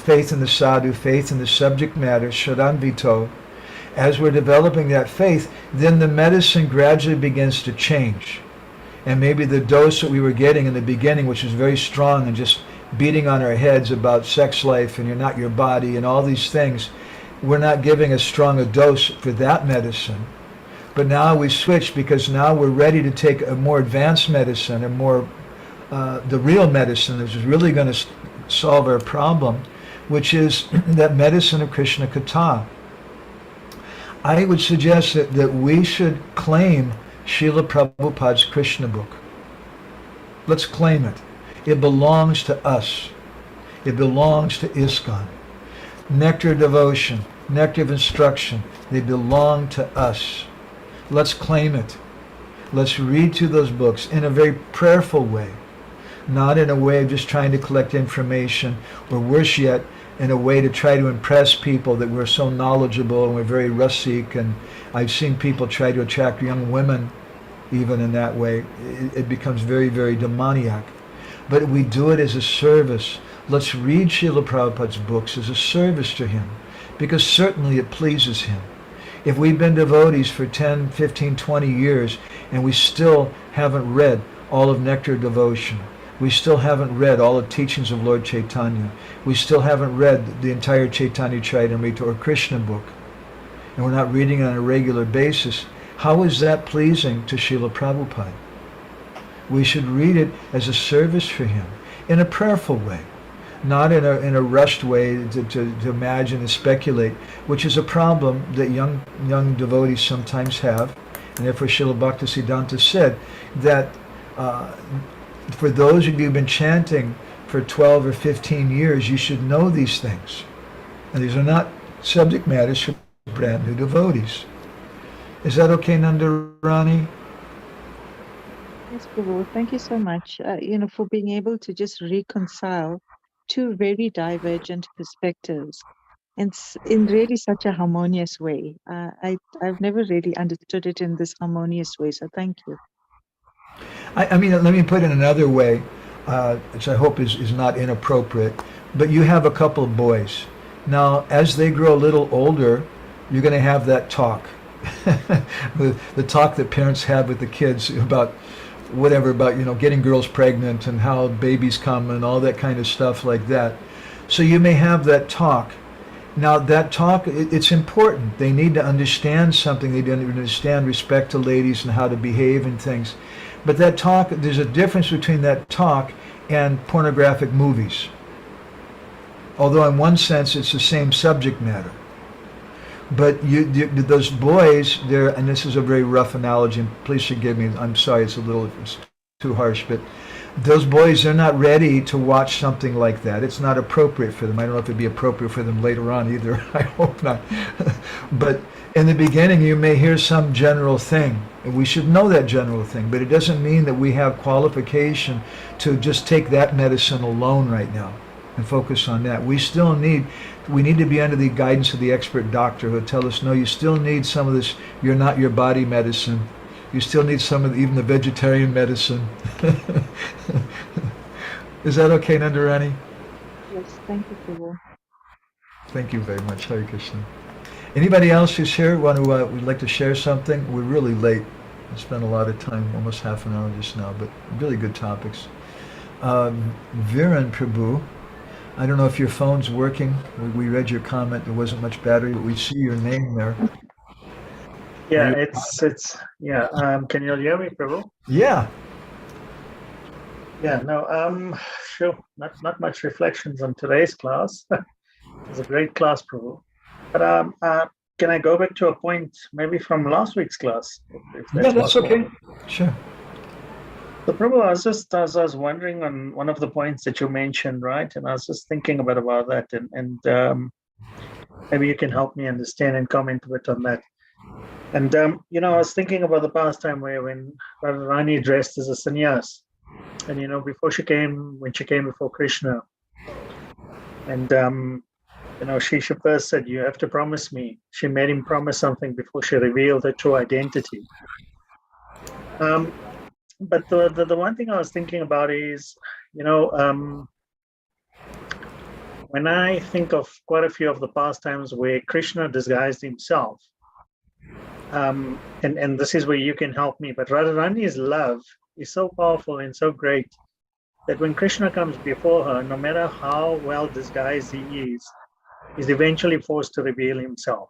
in the sadhu, faith in the subject matter, sharanvito. As we're developing that faith, then the medicine gradually begins to change. And maybe the dose that we were getting in the beginning, which was very strong and just beating on our heads about sex life and you're not your body and all these things, we're not giving as strong a dose for that medicine. But now we switch because now we're ready to take a more advanced medicine, a more the real medicine that is really going to solve our problem, which is that medicine of Krishna Katha. I would suggest that we should claim Srila Prabhupada's Krishna book. Let's claim it. It belongs to us. It belongs to ISKCON. Nectar of devotion, nectar of instruction, they belong to us. Let's claim it. Let's read through those books in a very prayerful way, not in a way of just trying to collect information, or worse yet, in a way to try to impress people that we're so knowledgeable and we're very rasik. And I've seen people try to attract young women even in that way. It becomes very, very demoniac. But we do it as a service. Let's read Srila Prabhupada's books as a service to him, because certainly it pleases him. If we've been devotees for 10, 15, 20 years and we still haven't read all of Nectar of Devotion, we still haven't read all the teachings of Lord Chaitanya, we still haven't read the entire Chaitanya Charitamrita or Krishna book, and we're not reading it on a regular basis, how is that pleasing to Srila Prabhupada? We should read it as a service for him in a prayerful way, not in a rushed way to imagine and speculate, which is a problem that young devotees sometimes have. And therefore Srila Bhaktisiddhanta said that for those of you who've been chanting for 12 or 15 years, you should know these things. And these are not subject matters for brand new devotees. Is that okay, Nandarani? Yes, Prabhu. Thank you so much. For being able to just reconcile two very divergent perspectives in really such a harmonious way. I've never really understood it in this harmonious way. So thank you. I mean, let me put it another way, which I hope is not inappropriate. But you have a couple of boys. Now, as they grow a little older, you're going to have that talk. the talk that parents have with the kids about whatever, about getting girls pregnant and how babies come and all that kind of stuff like that. So you may have that talk. Now that talk, it's important. They need to understand something. They need to understand respect to ladies and how to behave and things. But that talk, there's a difference between that talk and pornographic movies. Although in one sense it's the same subject matter. But those boys, and this is a very rough analogy, and please forgive me, I'm sorry, it's too harsh, but those boys, they're not ready to watch something like that. It's not appropriate for them. I don't know if it'd be appropriate for them later on either. I hope not. But in the beginning, you may hear some general thing. And we should know that general thing, but it doesn't mean that we have qualification to just take that medicine alone right now and focus on that. We need to be under the guidance of the expert doctor who will tell us, no, you still need some of this, you're not your body medicine. You still need some of even the vegetarian medicine. Is that okay, Nandarani? Yes, thank you, Prabhu. Thank you very much. Hare Krishna. Anybody else who's here would like to share something? We're really late. I spent a lot of time, almost half an hour just now, but really good topics. Viren Prabhu, I don't know if your phone's working. We read your comment. There wasn't much battery, but we see your name there. Yeah, can you hear me, Prabhu? Yeah. Yeah, no, sure. Not much reflections on today's class. It was a great class, Prabhu. But can I go back to a point maybe from last week's class? If Yeah, that's possible? okay. Sure. So, Prabhu, I was wondering on one of the points that you mentioned, right? And I was just thinking about that, and maybe you can help me understand and comment a bit on that. And I was thinking about the past time when Radharani dressed as a sannyas, and when she came before Krishna, and she first said, "You have to promise me." She made him promise something before she revealed her true identity. But the one thing I was thinking about is, when I think of quite a few of the pastimes where Krishna disguised himself, and this is where you can help me, but Radharani's love is so powerful and so great that when Krishna comes before her, no matter how well disguised he is, he's eventually forced to reveal himself.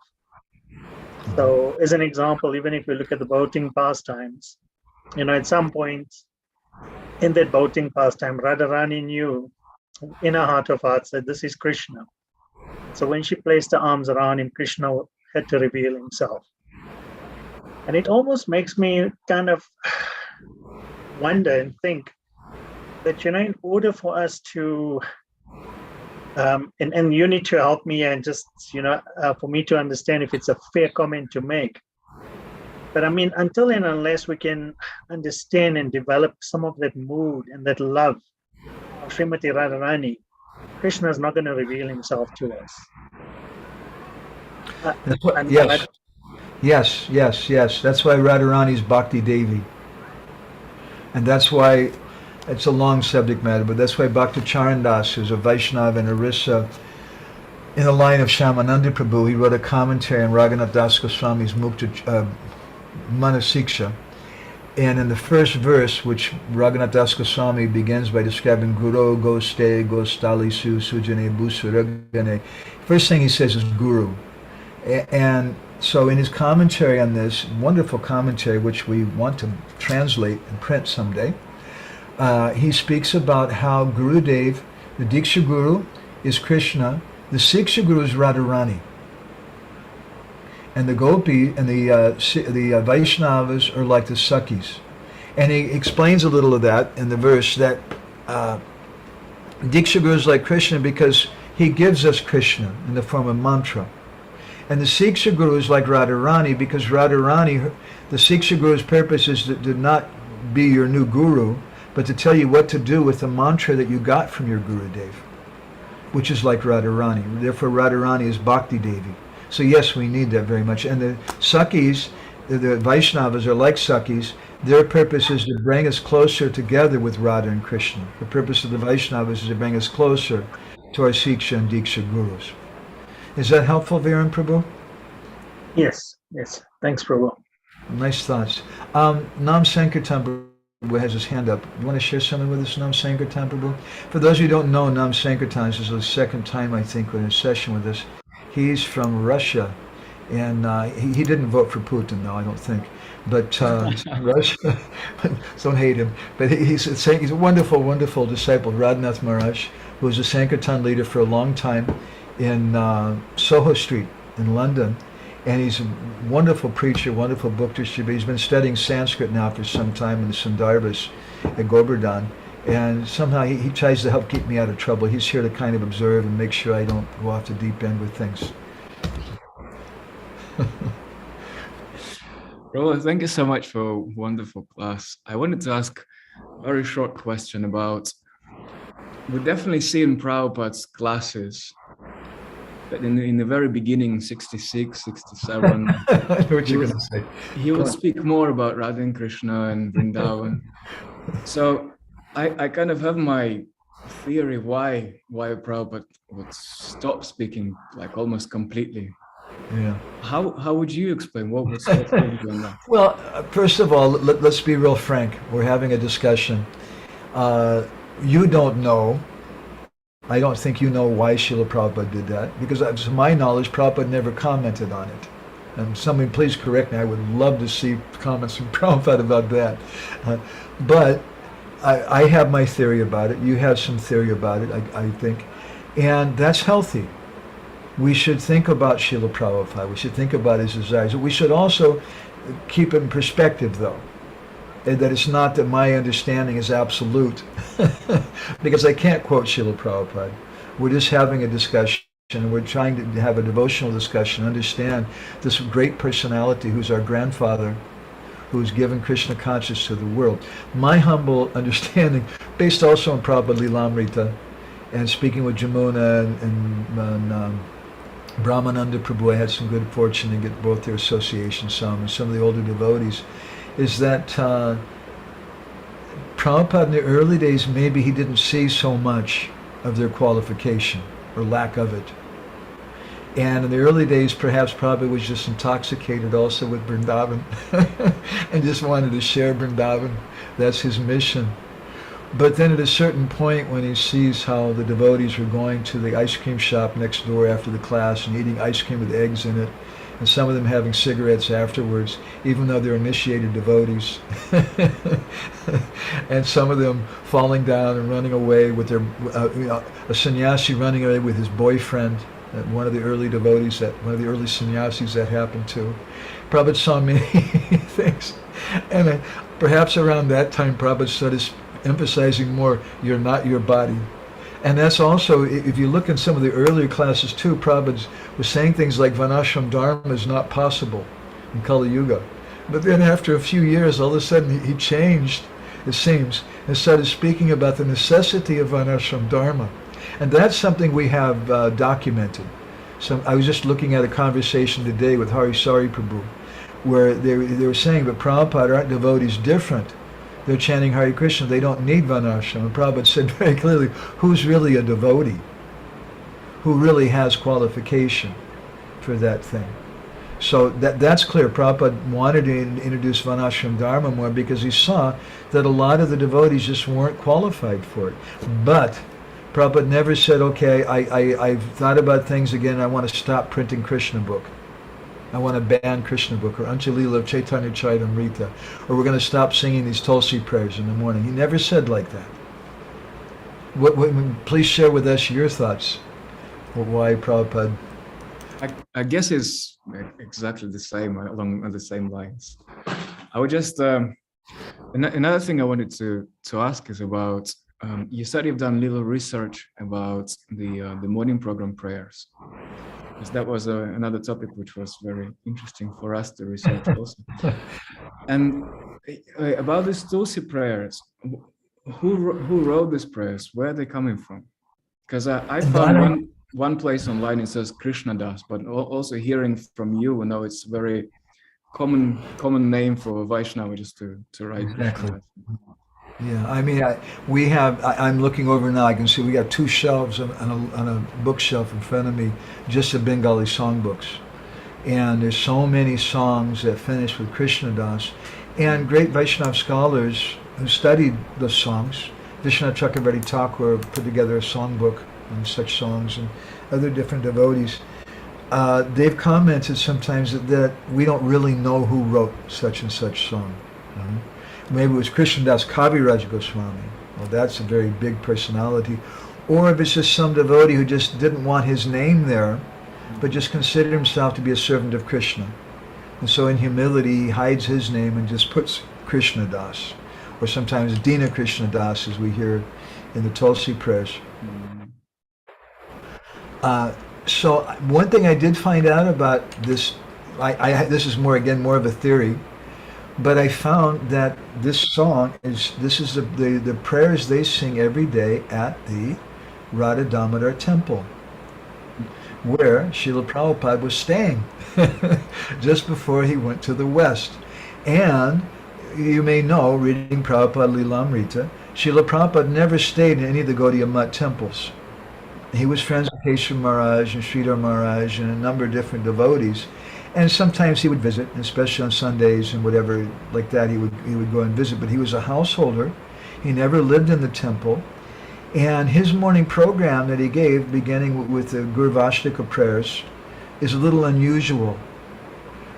So as an example, even if we look at the boating pastimes, at some point in that boating pastime, Radharani knew in her heart of hearts that this is Krishna. So when she placed her arms around him, Krishna had to reveal himself. And it almost makes me kind of wonder and think that, in order for us to, and you need to help me and just, for me to understand if it's a fair comment to make. But I mean, until and unless we can understand and develop some of that mood and that love of Srimati Radharani, Krishna is not going to reveal himself to us. Yes. That's why Radharani's Bhakti Devi. And that's why, it's a long subject matter, but that's why Bhakti Charandas, who's a Vaishnava and a Risa, in the line of Shyamananda Prabhu, he wrote a commentary on Raghunath Das Goswami's Manasiksha. And in the first verse, which Raghunath Das Goswami begins by describing Guru, Goste, Gostali, Sujane, Busuragane, first thing he says is Guru. And so in his commentary on this, wonderful commentary, which we want to translate and print someday, he speaks about how Gurudev The Diksha Guru is Krishna. The Siksha Guru is Radharani. And the Gopi and the Vaishnavas are like the Sakhis. And he explains a little of that in the verse that Diksha Guru is like Krishna because he gives us Krishna in the form of mantra. And the Siksha Guru is like Radharani because Radharani, the Siksha Guru's purpose is to not be your new guru, but to tell you what to do with the mantra that you got from your Gurudev, which is like Radharani. Therefore, Radharani is Bhakti Devi. So yes, we need that very much. And the Sakhis, the Vaishnavas are like Sakhis. Their purpose is to bring us closer together with Radha and Krishna. The purpose of the Vaishnavas is to bring us closer to our Siksha and Diksha Gurus. Is that helpful, Viren Prabhu? Yes, yes. Thanks, Prabhu. Nice thoughts. Nam Sankirtan Prabhu has his hand up. You want to share something with us, Nam Sankirtan Prabhu? For those who don't know, Nam Sankirtan is the second time, I think, we're in a session with us. He's from Russia, and he didn't vote for Putin, though, I don't think. But Russia, don't hate him. But he's a wonderful, wonderful disciple, Radhanath Maharaj, who was a Sankirtan leader for a long time in Soho Street in London. And he's a wonderful preacher, wonderful book distributor. He's been studying Sanskrit now for some time in the Sundarbas at Govardhan. And somehow he tries to help keep me out of trouble. He's here to kind of observe and make sure I don't go off the deep end with things. Well, thank you so much for a wonderful class. I wanted to ask a very short question about, we definitely see in Prabhupada's classes that in the very beginning, 66, 67, I know what you're going to say. He would speak more about Radha and Krishna and Vrindavan. So I kind of have my theory why Prabhupada would stop speaking like almost completely. Yeah. How would you explain what was on that? Well, first of all, let's be real frank. We're having a discussion. You don't know. I don't think you know why Srila Prabhupada did that, because to my knowledge, Prabhupada never commented on it. And somebody please correct me. I would love to see comments from Prabhupada about that. But I have my theory about it. You have some theory about it, I think. And that's healthy. We should think about Srila Prabhupada. We should think about his desires. We should also keep it in perspective, though. And that it's not that my understanding is absolute, because I can't quote Srila Prabhupada. We're just having a discussion, and we're trying to have a devotional discussion, understand this great personality who's our grandfather, who's given Krishna consciousness to the world. My humble understanding, based also on Prabhupada Lilamrita, and speaking with Jamuna and Brahmananda Prabhu, I had some good fortune to get both their associations and some of the older devotees, is that Prabhupada in the early days, maybe he didn't see so much of their qualification or lack of it. And in the early days, perhaps Prabhupada was just intoxicated also with Vrindavan and just wanted to share Vrindavan. That's his mission. But then at a certain point, when he sees how the devotees were going to the ice cream shop next door after the class and eating ice cream with eggs in it, and some of them having cigarettes afterwards, even though they're initiated devotees, and some of them falling down and running away with their, a sannyasi running away with his boyfriend, one of the early devotees, one of the early sannyasis that happened to. Prabhupada saw many things, and perhaps around that time Prabhupada started emphasizing more, you're not your body. And that's also, if you look in some of the earlier classes too, Prabhupada was saying things like Varnashram Dharma is not possible in Kali Yuga. But then after a few years, all of a sudden he changed, it seems, and started speaking about the necessity of Varnashram Dharma. And that's something we have documented. So I was just looking at a conversation today with Hari Sari Prabhu, where they were saying, but Prabhupada, aren't devotees different? They're chanting Hare Krishna, they don't need Varnashram. And Prabhupada said very clearly, who's really a devotee? Who really has qualification for that thing? So that's clear. Prabhupada wanted to introduce Varnashram Dharma more because he saw that a lot of the devotees just weren't qualified for it. But Prabhupada never said, okay, I've thought about things again, I want to stop printing Krishna book. I want to ban Krishna book, or Anjalila of Chaitanya Charitamrita, or we're going to stop singing these Tulsi prayers in the morning. He never said like that. Please share with us your thoughts. Why Prabhupada? I guess it's exactly the same, along the same lines. I would just another thing I wanted to ask is about you said you've done little research about the morning program prayers, because that was another topic which was very interesting for us to research also. And about these Tulsi prayers, who wrote these prayers? Where are they coming from? Because I found one place online, it says Krishna Das, but also hearing from you, it's a very common name for Vaishnava just to write Exactly. Krishna Das. Yeah, I mean, I'm looking over now, I can see we got two shelves on a bookshelf in front of me, just of Bengali songbooks. And there's so many songs that finish with Krishna Das. And great Vaishnava scholars who studied those songs, Vishwanath Chakravarti Thakur put together a songbook on such songs, and other different devotees. They've commented sometimes that we don't really know who wrote such and such song. Maybe it was Krishnadas Kaviraj Goswami. Well, that's a very big personality. Or if it's just some devotee who just didn't want his name there, but just considered himself to be a servant of Krishna. And so in humility, he hides his name and just puts Krishna Das. Or sometimes Dina Krishna Das, as we hear in the Tulsi prayers. So one thing I did find out about this, this is more of a theory, but I found that this song is the prayers they sing every day at the Radha Damodar temple, where Srila Prabhupada was staying just before he went to the West. And you may know, reading Prabhupada Lilamrita, Srila Prabhupada never stayed in any of the Gaudiya Math temples. He was friends with Keshav Maharaj and Sridhar Maharaj and a number of different devotees. And sometimes he would visit, especially on Sundays and whatever like that, he would go and visit. But he was a householder. He never lived in the temple. And his morning program that he gave, beginning with the Gurvashtika prayers, is a little unusual.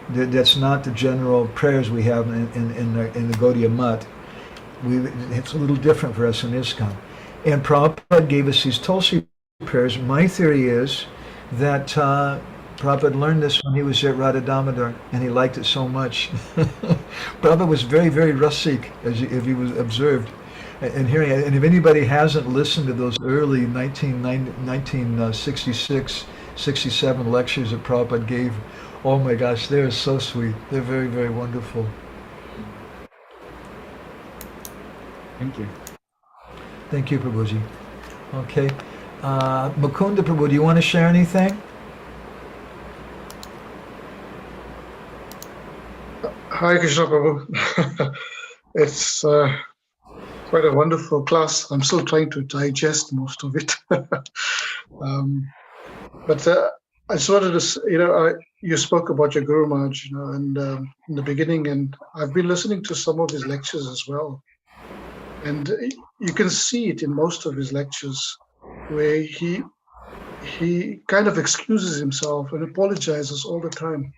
That's not the general prayers we have in the Gaudiya Math. It's a little different for us in ISKCON. And Prabhupada gave us these Tulsi prayers. My theory is that Prabhupada learned this when he was at Radha Damodar, and he liked it so much. Prabhupada was very, very rasik, if he was observed. And hearing it, and if anybody hasn't listened to those early 1966, 67 lectures that Prabhupada gave, oh my gosh, they're so sweet. They're very, very wonderful. Thank you. Thank you, Prabhuji. Okay. Mukunda Prabhu, do you want to share anything? Hi, Krishna Prabhu. It's quite a wonderful class. I'm still trying to digest most of it. But I just wanted to, you spoke about your Guru Maharaj, and in the beginning, and I've been listening to some of his lectures as well. And you can see it in most of his lectures, where he kind of excuses himself and apologizes all the time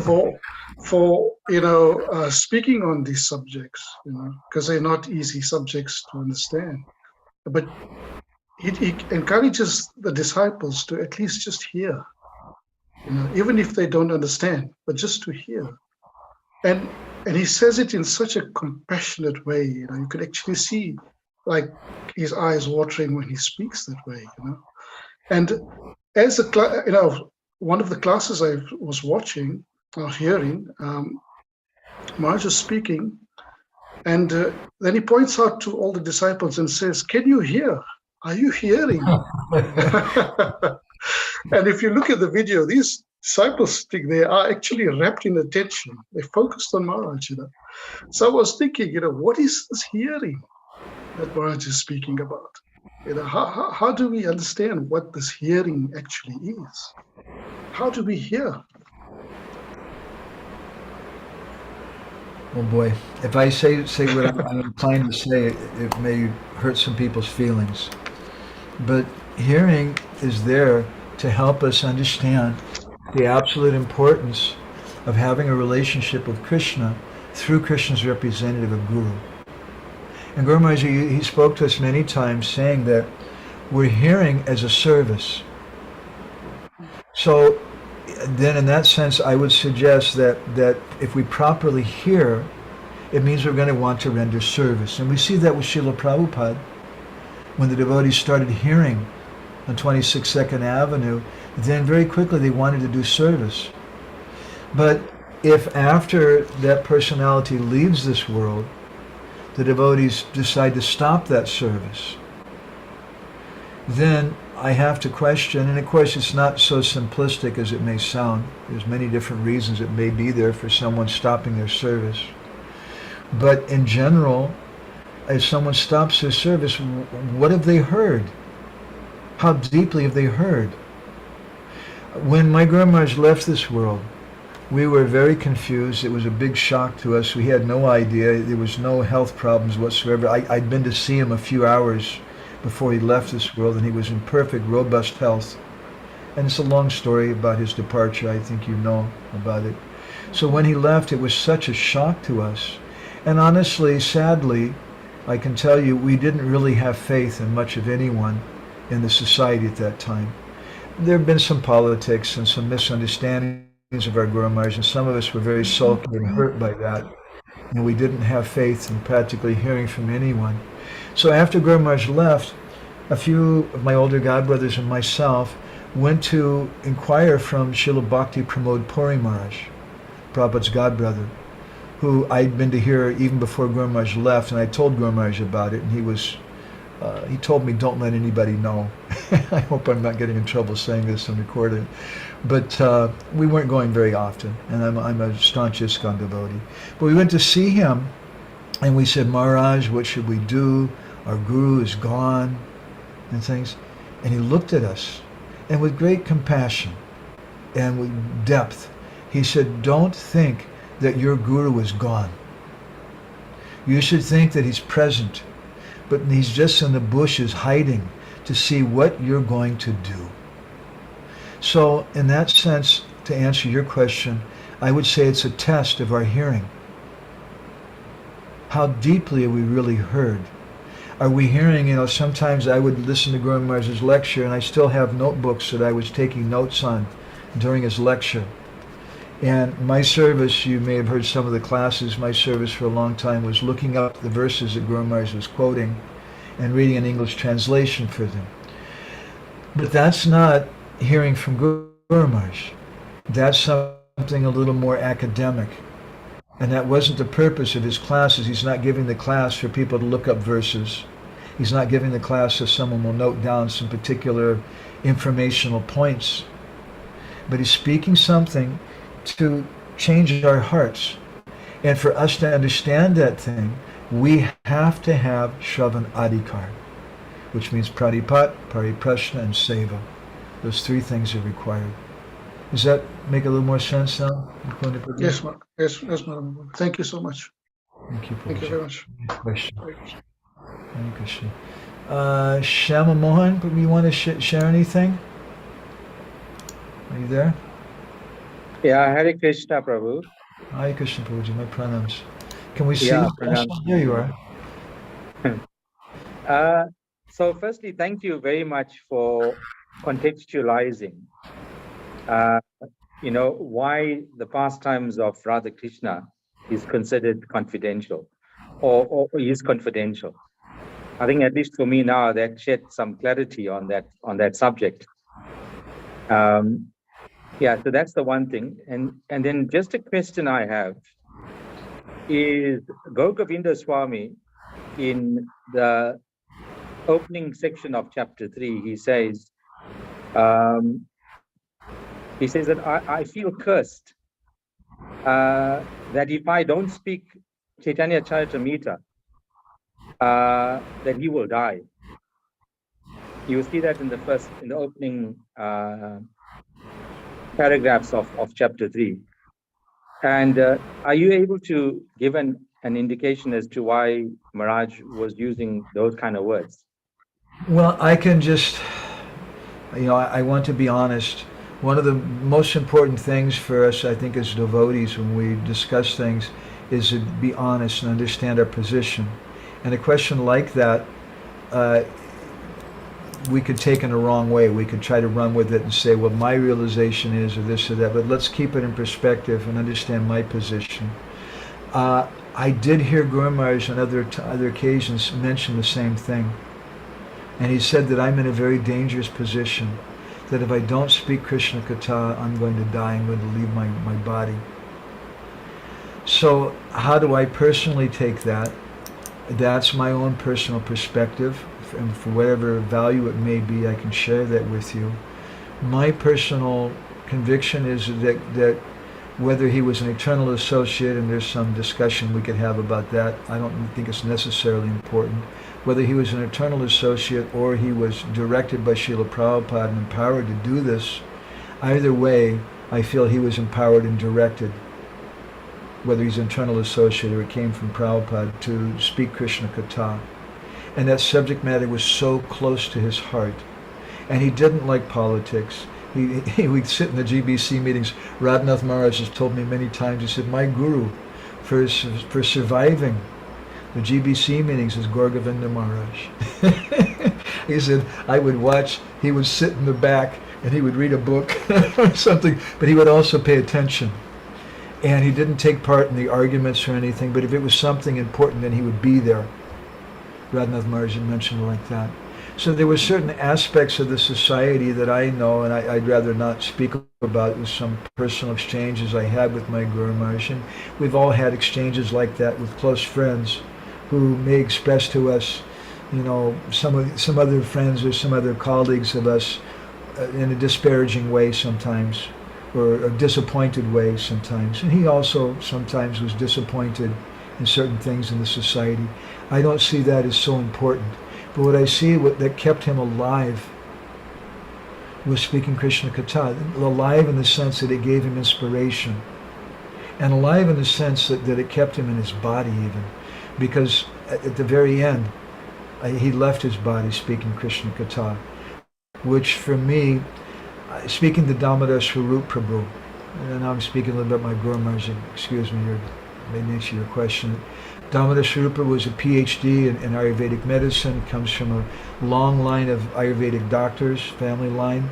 for speaking on these subjects, because they're not easy subjects to understand. But he encourages the disciples to at least just hear, even if they don't understand, but just to hear. And he says it in such a compassionate way. You could actually see, like, his eyes watering when he speaks that way. And as one of the classes I was watching or hearing, Maharaj was speaking, and then he points out to all the disciples and says, "Can you hear? Are you hearing?" And if you look at the video, these disciples think they are actually wrapped in attention. They focused on Maharaj. So I was thinking, what is this hearing that Maharaj is speaking about? How do we understand what this hearing actually is? How do we hear? Oh boy, if I say what I'm trying to say, it may hurt some people's feelings. But hearing is there to help us understand the absolute importance of having a relationship with Krishna through Krishna's representative of Guru. And Guru Maharaj, he spoke to us many times saying that we're hearing as a service. So then in that sense, I would suggest that if we properly hear, it means we're going to want to render service. And we see that with Srila Prabhupada. When the devotees started hearing on 22nd Avenue, then very quickly they wanted to do service. But if after that personality leaves this world, the devotees decide to stop that service, then I have to question, and of course it's not so simplistic as it may sound. There's many different reasons it may be there for someone stopping their service. But in general, if someone stops their service, what have they heard? How deeply have they heard? When my Guru Maharaj left this world, we were very confused. It was a big shock to us. We had no idea. There was no health problems whatsoever. I'd been to see him a few hours before he left this world, and he was in perfect, robust health. And it's a long story about his departure. I think you know about it. So when he left, it was such a shock to us. And honestly, sadly, I can tell you, we didn't really have faith in much of anyone in the society at that time. There have been some politics and some misunderstandings of our Guru Maharaj, and some of us were very sulky and hurt by that. And we didn't have faith in practically hearing from anyone. So after Guru Maharaj left, a few of my older godbrothers and myself went to inquire from Srila Bhakti Pramod Puri Maharaj, Prabhupada's godbrother, who I'd been to hear even before Guru Maharaj left, and I told Guru Maharaj about it, and he told me, don't let anybody know. I hope I'm not getting in trouble saying this and recording. But we weren't going very often, and I'm a staunch ISKCON devotee. But we went to see him, and we said, Maharaj, what should we do? Our Guru is gone, and things. And he looked at us, and with great compassion and with depth, he said, don't think that your Guru is gone. You should think that he's present, but he's just in the bushes hiding to see what you're going to do. So in that sense, to answer your question, I would say it's a test of our hearing. How deeply have we really heard? Are we hearing, sometimes I would listen to Guru Maharaj's lecture, and I still have notebooks that I was taking notes on during his lecture. And my service, you may have heard some of the classes, my service for a long time was looking up the verses that Guru Maharaj was quoting and reading an English translation for them. But that's not hearing from Guru Maharaj. That's something a little more academic. And that wasn't the purpose of his classes. He's not giving the class for people to look up verses. He's not giving the class so someone will note down some particular informational points. But he's speaking something to change our hearts. And for us to understand that thing, we have to have Shravan Adhikar, which means Pradipat, Pariprashna, and Seva. Those three things are required. Does that make a little more sense now? Yes, Madam. Thank you so much. Thank you, Thank you very much. Question. Hare Krishna. Shama Mohan, you want to share anything? Are you there? Yeah, Hare Krishna, Prabhu. Hare Krishna, Prabhuji, my pranams. Can we see Yeah, you? pranams. There you are. So firstly, thank you very much for contextualizing, why the pastimes of Radha Krishna is considered confidential or is confidential. I think at least for me now, that shed some clarity on that subject. Yeah, so that's the one thing. And then just a question I have is Gokavinda Swami, in the opening section of chapter 3, he says that I feel cursed that if I don't speak Chaitanya Charitamrita, that he will die. You will see that in the opening paragraphs of chapter 3. And are you able to give an indication as to why Maharaj was using those kind of words? Well, I can just, I want to be honest. One of the most important things for us, I think, as devotees when we discuss things is to be honest and understand our position. And a question like that, we could take in a wrong way. We could try to run with it and say, well, my realization is, or this or that, but let's keep it in perspective and understand my position. I did hear Guru Maharaj on other occasions mention the same thing. And he said that I'm in a very dangerous position, that if I don't speak Krishna Katha, I'm going to die, I'm going to leave my body. So how do I personally take that? That's my own personal perspective, and for whatever value it may be, I can share that with you. My personal conviction is that whether he was an eternal associate, and there's some discussion we could have about that, I don't think it's necessarily important. Whether he was an eternal associate or he was directed by Srila Prabhupada and empowered to do this, either way, I feel he was empowered and directed, whether he's an eternal associate or it came from Prabhupada, to speak Krishna Katha. And that subject matter was so close to his heart. And he didn't like politics. We'd sit in the GBC meetings. Radhanath Maharaj has told me many times, he said, my guru for surviving the GBC meetings is Gaur Govinda Maharaj. He said, I would watch, he would sit in the back and he would read a book or something, but he would also pay attention. And he didn't take part in the arguments or anything, but if it was something important, then he would be there. Radhanath Maharaj had mentioned it like that. So there were certain aspects of the society that I know, and I'd rather not speak about, with some personal exchanges I had with my Guru Maharaj. And we've all had exchanges like that with close friends who may express to us, you know, some other friends or some other colleagues of us in a disparaging way sometimes, or a disappointed way sometimes. And he also sometimes was disappointed in certain things in the society. I don't see that as so important. But what I see that kept him alive was speaking Krishna Katha. Alive in the sense that it gave him inspiration. And alive in the sense that it kept him in his body even. Because at the very end, he left his body speaking Krishna Katha. Which for me, speaking the Damodar Swarup Prabhu, and now I'm speaking a little bit about my Guru Maharaj, excuse me, may answer your question. Damodar Swarupa was a PhD in Ayurvedic medicine, comes from a long line of Ayurvedic doctors, family line.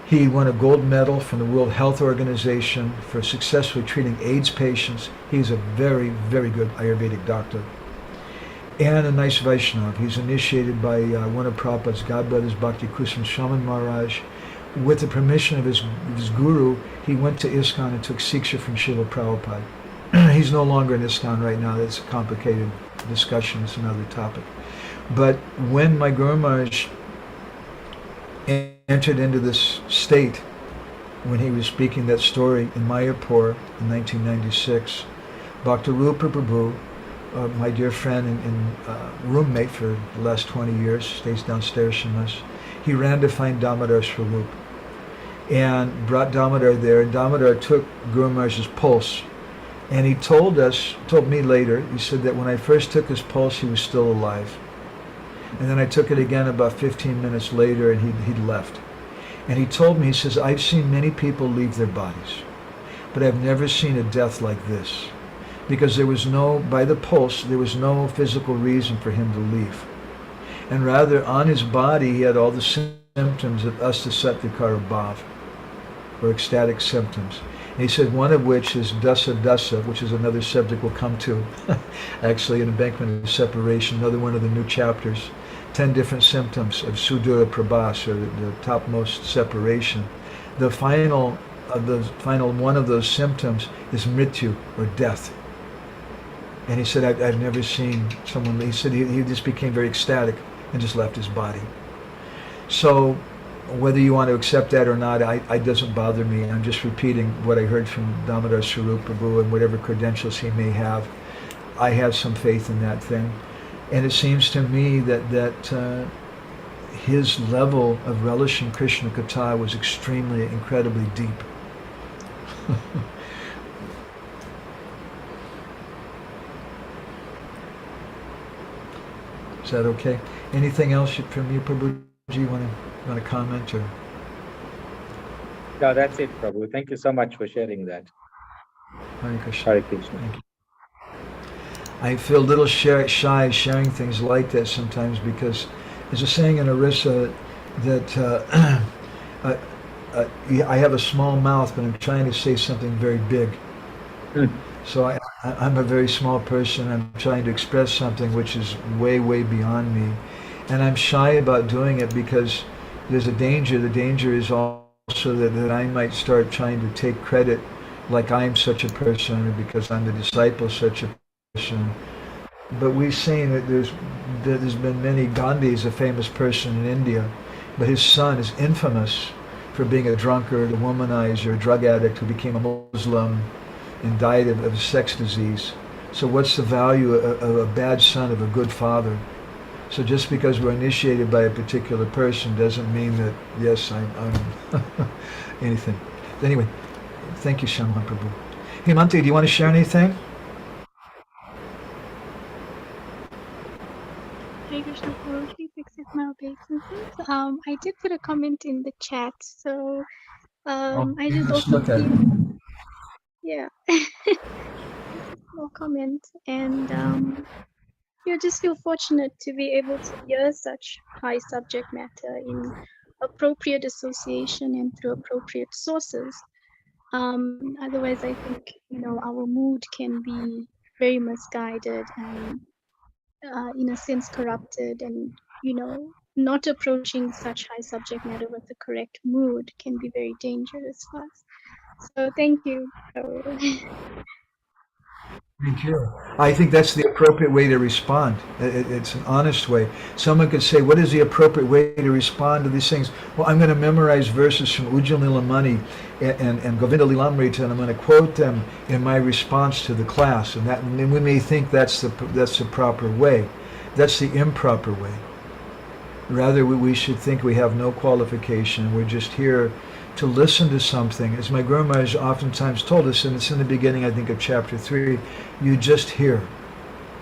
He won a gold medal from the World Health Organization for successfully treating AIDS patients. He's a very, very good Ayurvedic doctor. And a nice Vaishnava. He's initiated by one of Prabhupada's godbrothers, Bhakti Kusum Shaman Maharaj. With the permission of his guru, he went to ISKCON and took Siksha from Srila Prabhupada. He's no longer in ISKCON right now. That's a complicated discussion. It's another topic. But when my Guru Maharaj entered into this state, when he was speaking that story in Mayapur in 1996, Bhaktirupa Prabhu, my dear friend and roommate for the last 20 years, stays downstairs from us, he ran to find Damodar Swarup and brought Damodar there. And Damodar took Guru Maharaj's pulse. And he told me later, he said that when I first took his pulse, he was still alive. And then I took it again about 15 minutes later, and he'd left. And he told me, he says, I've seen many people leave their bodies, but I've never seen a death like this. Because there was by the pulse, there was no physical reason for him to leave. And rather, on his body, he had all the symptoms of Astasatyakara Bhav, or ecstatic symptoms. And he said one of which is Dasa Dasa, which is another subject we'll come to, actually in Embankment of Separation, another one of the new chapters. 10 different symptoms of Sudura Prabhas, or the topmost separation. The final one of those symptoms is Mrityu, or death. And he said, I've never seen someone, he said he just became very ecstatic and just left his body. So whether you want to accept that or not, it doesn't bother me. I'm just repeating what I heard from Damodar Swarup Prabhu, and whatever credentials he may have. I have some faith in that thing. And it seems to me that his level of relishing Krishna Katha was incredibly deep. Is that okay? Anything else from you, Prabhuji? You want to comment or? No, that's it, Prabhu. Thank you so much for sharing that. Hare Krishna. Hare Krishna. Thank you. I feel a little shy sharing things like that sometimes because there's a saying in Orissa that I have a small mouth, but I'm trying to say something very big. So I'm a very small person. I'm trying to express something which is way, way beyond me. And I'm shy about doing it because there's a danger. The danger is also that I might start trying to take credit like I'm such a person or because I'm the disciple of such a person. But we've seen that there's been many. Gandhi is a famous person in India, but his son is infamous for being a drunkard, a womanizer, a drug addict who became a Muslim and died of a sex disease. So what's the value of a bad son of a good father? So just because we're initiated by a particular person doesn't mean that, yes, I'm anything. Anyway, thank you, Shamla Prabhu. Himante, do you want to share anything? Hare Krishna Prabhu, please accept my obeisances. I did put a comment in the chat, so I just Let's also look at it. feel, yeah, just a small comment, and you just feel fortunate to be able to hear such high subject matter in appropriate association and through appropriate sources. Otherwise, I think, our mood can be very misguided and, in a sense, corrupted, and, not approaching such high subject matter with the correct mood can be very dangerous for us. So thank you. Thank you. I think that's the appropriate way to respond. It's an honest way. Someone could say, what is the appropriate way to respond to these things? Well, I'm going to memorize verses from Ujjwal Nilamani and Govinda Lilamrita, and I'm going to quote them in my response to the class. And we may think that's the proper way. That's the improper way. Rather, we should think we have no qualification. We're just here to listen to something. As my Guru Maharaj oftentimes told us, and it's in the beginning, I think, of chapter 3, you just hear.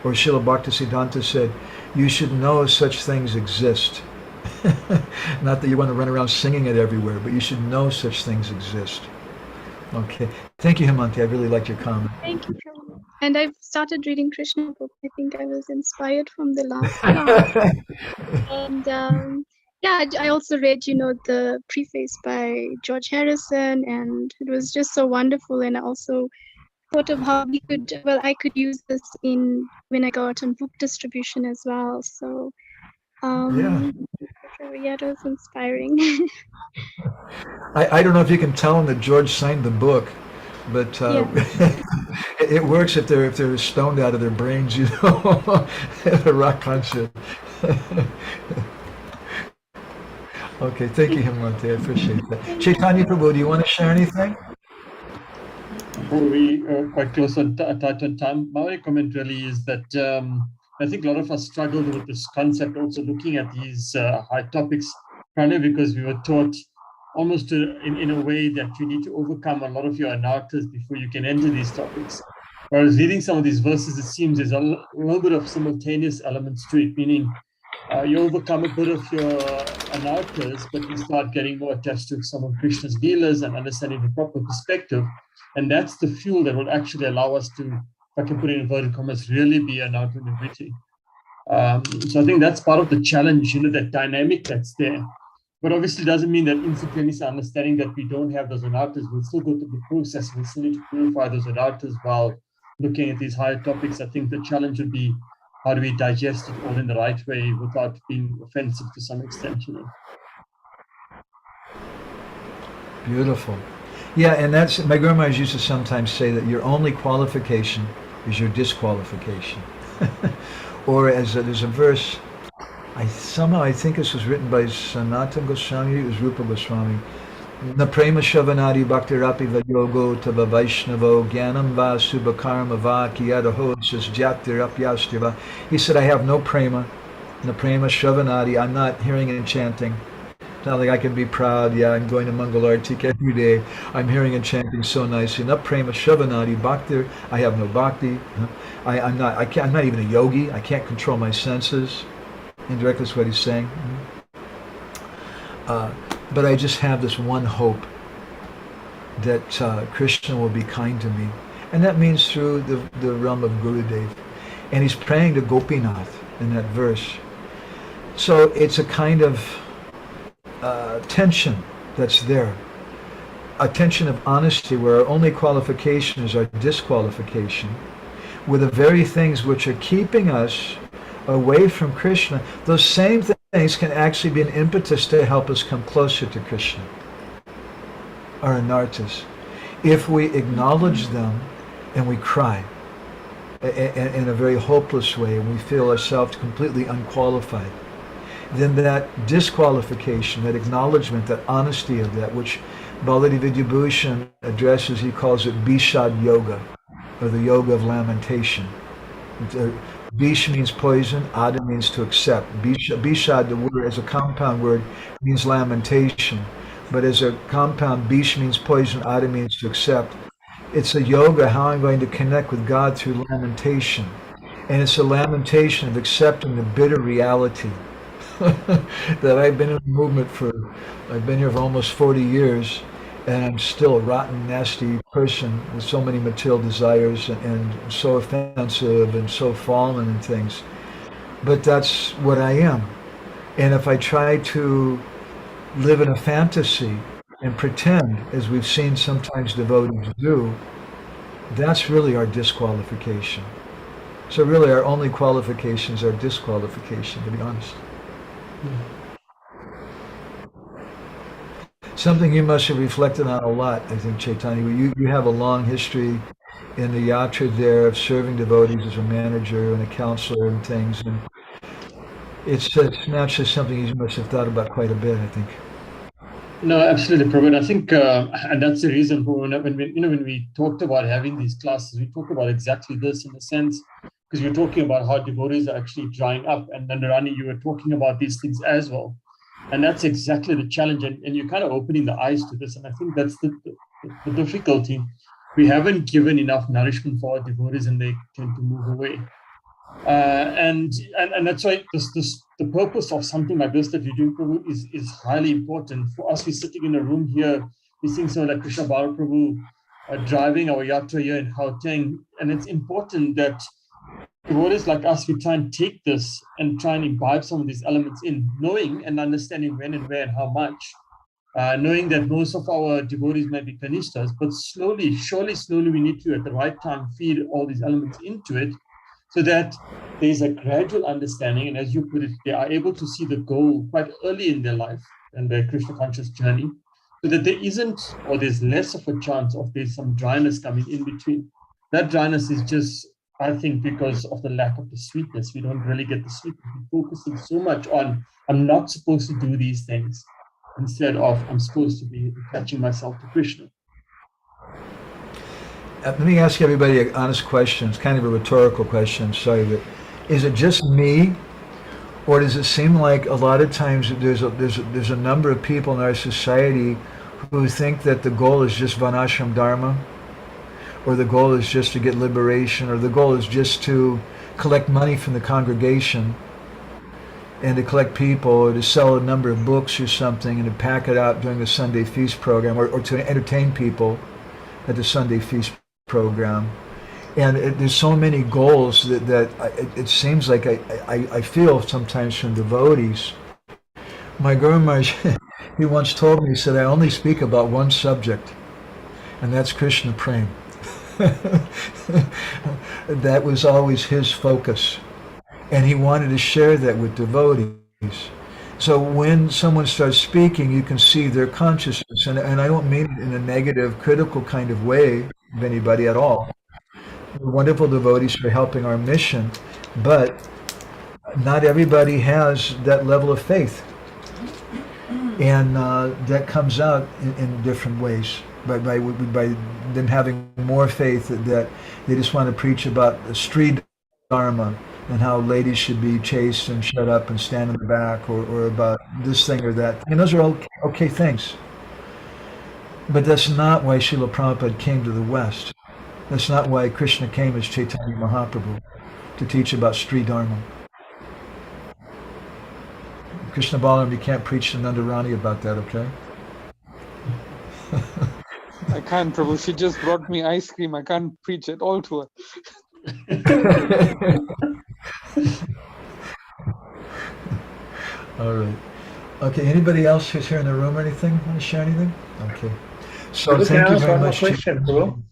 Or Srila Bhaktisiddhanta said, you should know such things exist. Not that you want to run around singing it everywhere, but you should know such things exist. Okay. Thank you, Hemante. I really liked your comment. Thank you, Prabhu. And I've started reading Krishna book. I think I was inspired from the last class. And yeah, I also read, the preface by George Harrison, and it was just so wonderful. And I also thought of how I could use this when I go out on book distribution as well. So Yeah. it was inspiring. I don't know if you can tell them that George signed the book, but it works if they're stoned out of their brains, they're rock conscious. Okay, thank you, Hemante. I appreciate that. Chaitanya Prabhu, do you want to share anything? We're quite close on tight on time. My comment really is that I think a lot of us struggled with this concept, also looking at these high topics, primarily because we were taught almost in a way that you need to overcome a lot of your anarthas before you can enter these topics. Whereas reading some of these verses, it seems there's a little bit of simultaneous elements to it, meaning you overcome a bit of your anarthas, but you start getting more attached to some of Krishna's leelas and understanding the proper perspective. And that's the fuel that will actually allow us to, if I can put it in inverted commas, really be anartha nivritti. So I think that's part of the challenge, that dynamic that's there. But obviously doesn't mean that instantaneous understanding that we don't have those anarthas. We'll still go through the process. We'll still need to purify those anarthas while looking at these higher topics. I think the challenge would be, how do we digest it all in the right way without being offensive to some extent, Beautiful. Yeah, and that's, my Guru Maharaj used to sometimes say that your only qualification is your disqualification. Or as there's a verse, I think this was written by Sanatana Goswami, it was Rupa Goswami. Na prema shavanadi bhaktirapi vayogo tava vaishnavo jnanam va subhakarma va kiyadaho jatirapyastyava. He said, I have no prema shavanadi, I'm not hearing and chanting. It's not like I can be proud, yeah, I'm going to Mangalartik every day, I'm hearing and chanting so nicely. Na prema shavanadi bhakti, I have no bhakti. I'm not even a yogi, I can't control my senses. Indirectly, that's what he's saying. But I just have this one hope that Krishna will be kind to me. And that means through the realm of Gurudev. And he's praying to Gopinath in that verse. So it's a kind of tension that's there. A tension of honesty where our only qualification is our disqualification, with the very things which are keeping us away from Krishna. Those same things can actually be an impetus to help us come closer to Krishna, our anarthas, if we acknowledge them and we cry in a very hopeless way, and we feel ourselves completely unqualified. Then that disqualification, that acknowledgement, that honesty of that, which Baladi Vidyabhushan addresses, he calls it Bishad Yoga, or the yoga of lamentation. Bish means poison, Ada means to accept. Bishad, the word, as a compound word, means lamentation. But as a compound, Bish means poison, Ada means to accept. It's a yoga, how I'm going to connect with God through lamentation. And it's a lamentation of accepting the bitter reality that I've been in the movement I've been here for almost 40 years, and I'm still a rotten, nasty person with so many material desires and so offensive and so fallen and things. But that's what I am. And if I try to live in a fantasy and pretend, as we've seen sometimes devotees do, that's really our disqualification. So really our only qualification is our disqualification, to be honest. Something you must have reflected on a lot, I think, Chaitanya. You have a long history in the yatra there of serving devotees as a manager and a counselor and things, and it's naturally something you must have thought about quite a bit, I think. No, absolutely, Prabhu. I think, and that's the reason for when we talked about having these classes, we talked about exactly this in a sense, because we're talking about how devotees are actually drying up, and then Rani, you were talking about these things as well. And that's exactly the challenge, and you're kind of opening the eyes to this, and I think that's the difficulty. We haven't given enough nourishment for our devotees, and they tend to move away. And that's why the purpose of something like this that we do, Prabhu, is highly important. For us, we're sitting in a room here, we're seeing someone like Krishna Bala Prabhu driving our yatra here in Gauteng, and it's important that devotees like us, we try and take this and try and imbibe some of these elements in, knowing and understanding when and where and how much, knowing that most of our devotees might be kanishtas, but slowly, we need to, at the right time, feed all these elements into it, so that there's a gradual understanding, and as you put it, they are able to see the goal quite early in their life and their Krishna conscious journey, so that there isn't, or there's less of a chance of there's some dryness coming in between. That dryness is just, I think, because of the lack of the sweetness. We don't really get the sweetness. We're focusing so much on, I'm not supposed to do these things, instead of, I'm supposed to be attaching myself to Krishna. Let me ask everybody an honest question. It's kind of a rhetorical question, sorry, but is it just me, or does it seem like a lot of times there's a number of people in our society who think that the goal is just Varnashram Dharma, or the goal is just to get liberation, or the goal is just to collect money from the congregation and to collect people, or to sell a number of books or something and to pack it out during the Sunday feast program, or to entertain people at the Sunday feast program. And there's so many goals that it seems like I feel sometimes from devotees. My Guru Maharaj, he once told me, he said, I only speak about one subject, and that's Krishna Prem. That was always his focus, and he wanted to share that with devotees. So when someone starts speaking, you can see their consciousness, and I don't mean it in a negative, critical kind of way of anybody at all. We're wonderful devotees for helping our mission, but not everybody has that level of faith, and that comes out in different ways. By them having more faith that they just want to preach about the street dharma and how ladies should be chaste and shut up and stand in the back, or about this thing or that. And those are okay things. But that's not why Srila Prabhupada came to the West. That's not why Krishna came as Chaitanya Mahaprabhu, to teach about street dharma. Krishna Balaram, you can't preach to Nandarani about that, okay? I can't, Prabhu. She just brought me ice cream. I can't preach at all to her. All right. Okay, anybody else who's here in the room or anything? Want to share anything? Okay. So Prabhu, can thank I you ask very one more much. question, Prabhu?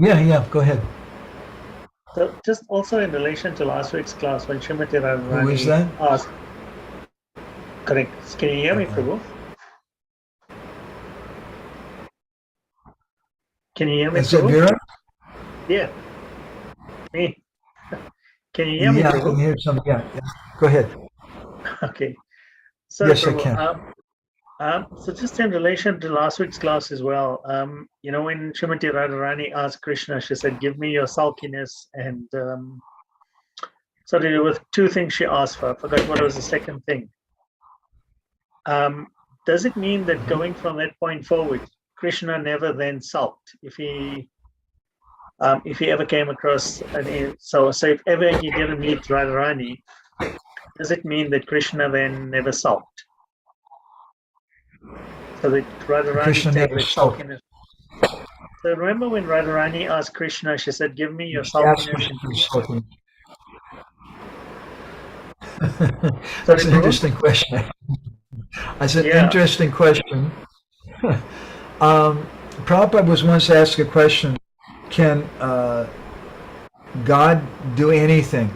Yeah, go ahead. So just also in relation to last week's class, when Srimati Who is Radharani that? asked, correct, can you hear me, Prabhu? Can you hear me, Is it Prabhu? Vera? Yeah, me. Can you hear me, Yeah, I can Prabhu? hear some. Yeah. Go ahead. Okay. Sorry, Yes, I Prabhu. can. So just in relation to last week's class as well, when Srimati Radharani asked Krishna, she said, "Give me your sulkiness," and so there were two things she asked for. I forgot what was the second thing. Does it mean that going from that point forward, Krishna never then sulked if he ever came across so if ever he didn't meet Radharani, does it mean that Krishna then never sulked? So that Radharani Krishna take never that sulked. sulkiness. So remember when Radharani asked Krishna, she said, "Give me your She asked sulkiness." Krishna for sulking. Sorry, That's an Prabhu? interesting question. That's an Yeah. interesting question. Prabhupada was once asked a question, can God do anything?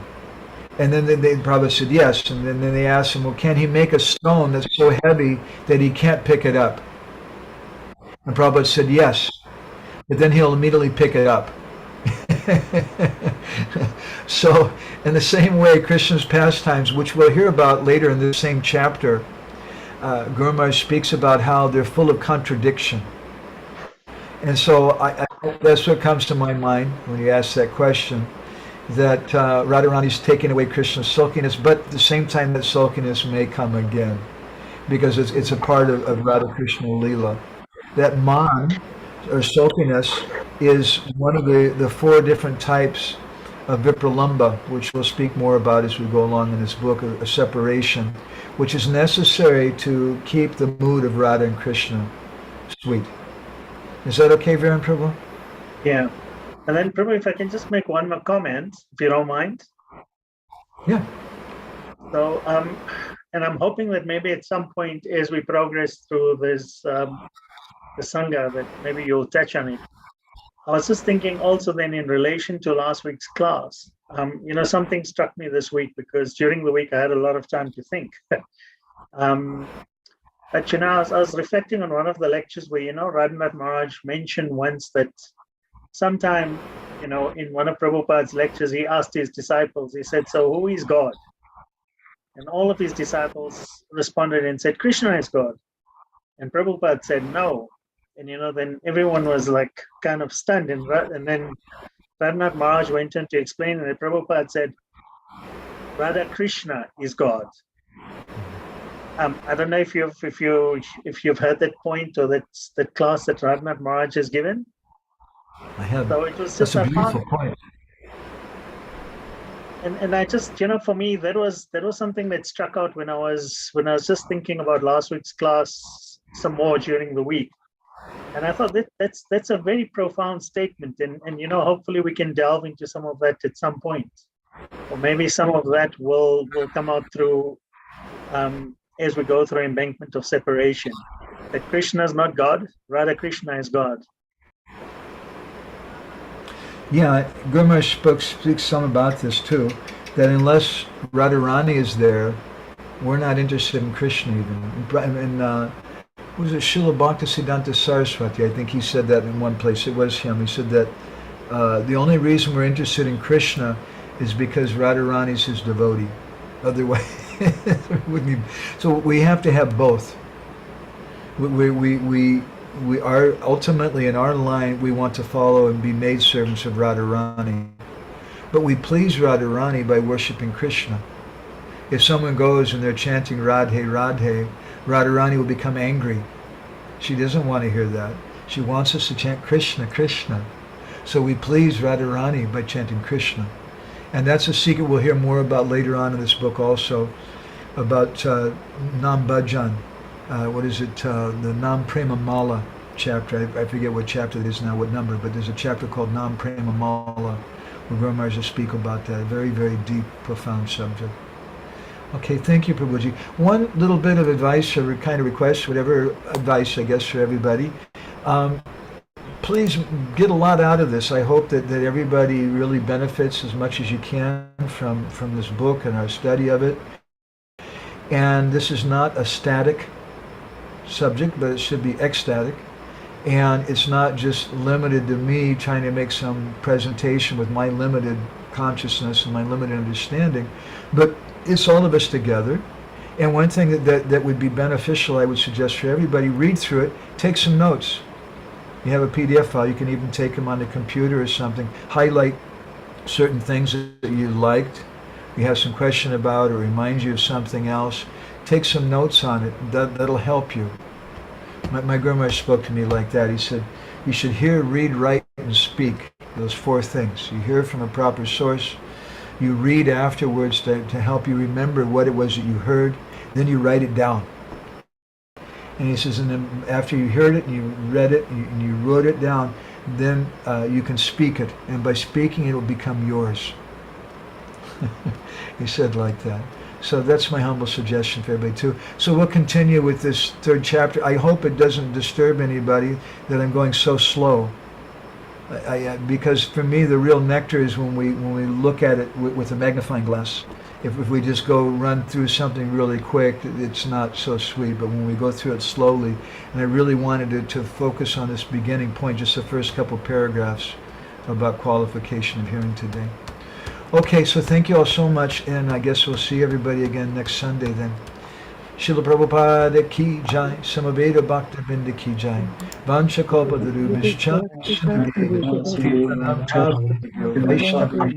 And then they Prabhupada said yes. And then they asked him, well, can he make a stone that's so heavy that he can't pick it up? And Prabhupada said yes. But then he'll immediately pick it up. So in the same way, Krishna's pastimes, which we'll hear about later in this same chapter, Guru Maharaj speaks about how they're full of contradiction. And so that's what comes to my mind when you ask that question, that Radharani's taking away Krishna's sulkiness, but at the same time that sulkiness may come again, because it's a part of Radha Krishna Leela. That man, or sulkiness, is one of the four different types of vipralamba, which we'll speak more about as we go along in this book, a separation, which is necessary to keep the mood of Radha and Krishna sweet. Is that okay, Viren Prabhu? Yeah. And then, Prabhu, if I can just make one more comment, if you don't mind. Yeah. So, and I'm hoping that maybe at some point as we progress through this, the Sangha, that maybe you'll touch on it. I was just thinking also then in relation to last week's class, something struck me this week because during the week I had a lot of time to think. But I was reflecting on one of the lectures where, Radhanath Maharaj mentioned once that sometime, in one of Prabhupada's lectures, he asked his disciples, he said, "So who is God?" And all of his disciples responded and said, "Krishna is God." And Prabhupada said, "No." And, then everyone was like kind of stunned. And then Radhanath Maharaj went on to explain that Prabhupada said, "Radha Krishna is God." I don't know if you've heard that point or that class that Radhanath Maharaj has given. I have. So it was That's just a beautiful point. And I just, for me, that was something that struck out when I was just thinking about last week's class some more during the week. And I thought that's a very profound statement. And hopefully we can delve into some of that at some point. Or maybe some of that will come out through as we go through Embankment of Separation. That Krishna is not God, Radha Krishna is God. Yeah, Guru Maharaj speaks some about this too, that unless Radharani is there, we're not interested in Krishna even. And was it Srila Bhaktisiddhanta Saraswati? I think he said that in one place. It was him. He said that the only reason we're interested in Krishna is because Radharani is his devotee. Otherwise, so we have to have both. We are ultimately in our line, we want to follow and be maidservants of Radharani. But we please Radharani by worshiping Krishna. If someone goes and they're chanting Radhe, Radhe, Radharani will become angry. She doesn't want to hear that. She wants us to chant Krishna, Krishna. So we please Radharani by chanting Krishna. And that's a secret we'll hear more about later on in this book also, about Nam Bhajan. What is it? The Nam Prema Mala chapter. I forget what chapter it is now, what number, but there's a chapter called Nam Prema Mala, where Guru Maharaj will speak about that. A very, very deep, profound subject. Okay, thank you, Prabhuji. One little bit of advice or kind of request, whatever advice, I guess, for everybody. Please get a lot out of this. I hope that everybody really benefits as much as you can from this book and our study of it. And this is not a static subject, but it should be ecstatic. And it's not just limited to me trying to make some presentation with my limited consciousness and my limited understanding, but it's all of us together. And one thing that would be beneficial, I would suggest for everybody, read through it, take some notes. You have a PDF file, you can even take them on the computer or something, highlight certain things that you liked, you have some question about or reminds you of something else, take some notes on it. That'll help you. My Guru Maharaj spoke to me like that. He said, you should hear, read, write, and speak. Those 4 things. You hear from a proper source, you read afterwards to help you remember what it was that you heard, then you write it down. And he says, and then after you heard it and you read it and you wrote it down, then you can speak it. And by speaking, it will become yours. He said like that. So that's my humble suggestion for everybody too. So we'll continue with this 3rd chapter. I hope it doesn't disturb anybody that I'm going so slow. Because for me, the real nectar is when we look at it with a magnifying glass. If we just go run through something really quick, it's not so sweet. But when we go through it slowly, and I really wanted to focus on this beginning point, just the first couple paragraphs about qualification of hearing today. Okay, so thank you all so much, and I guess we'll see everybody again next Sunday then. Srila Prabhupada ki jai, Samaveda Bhakta ki jai, Vancha Kalpa Darubhishcha,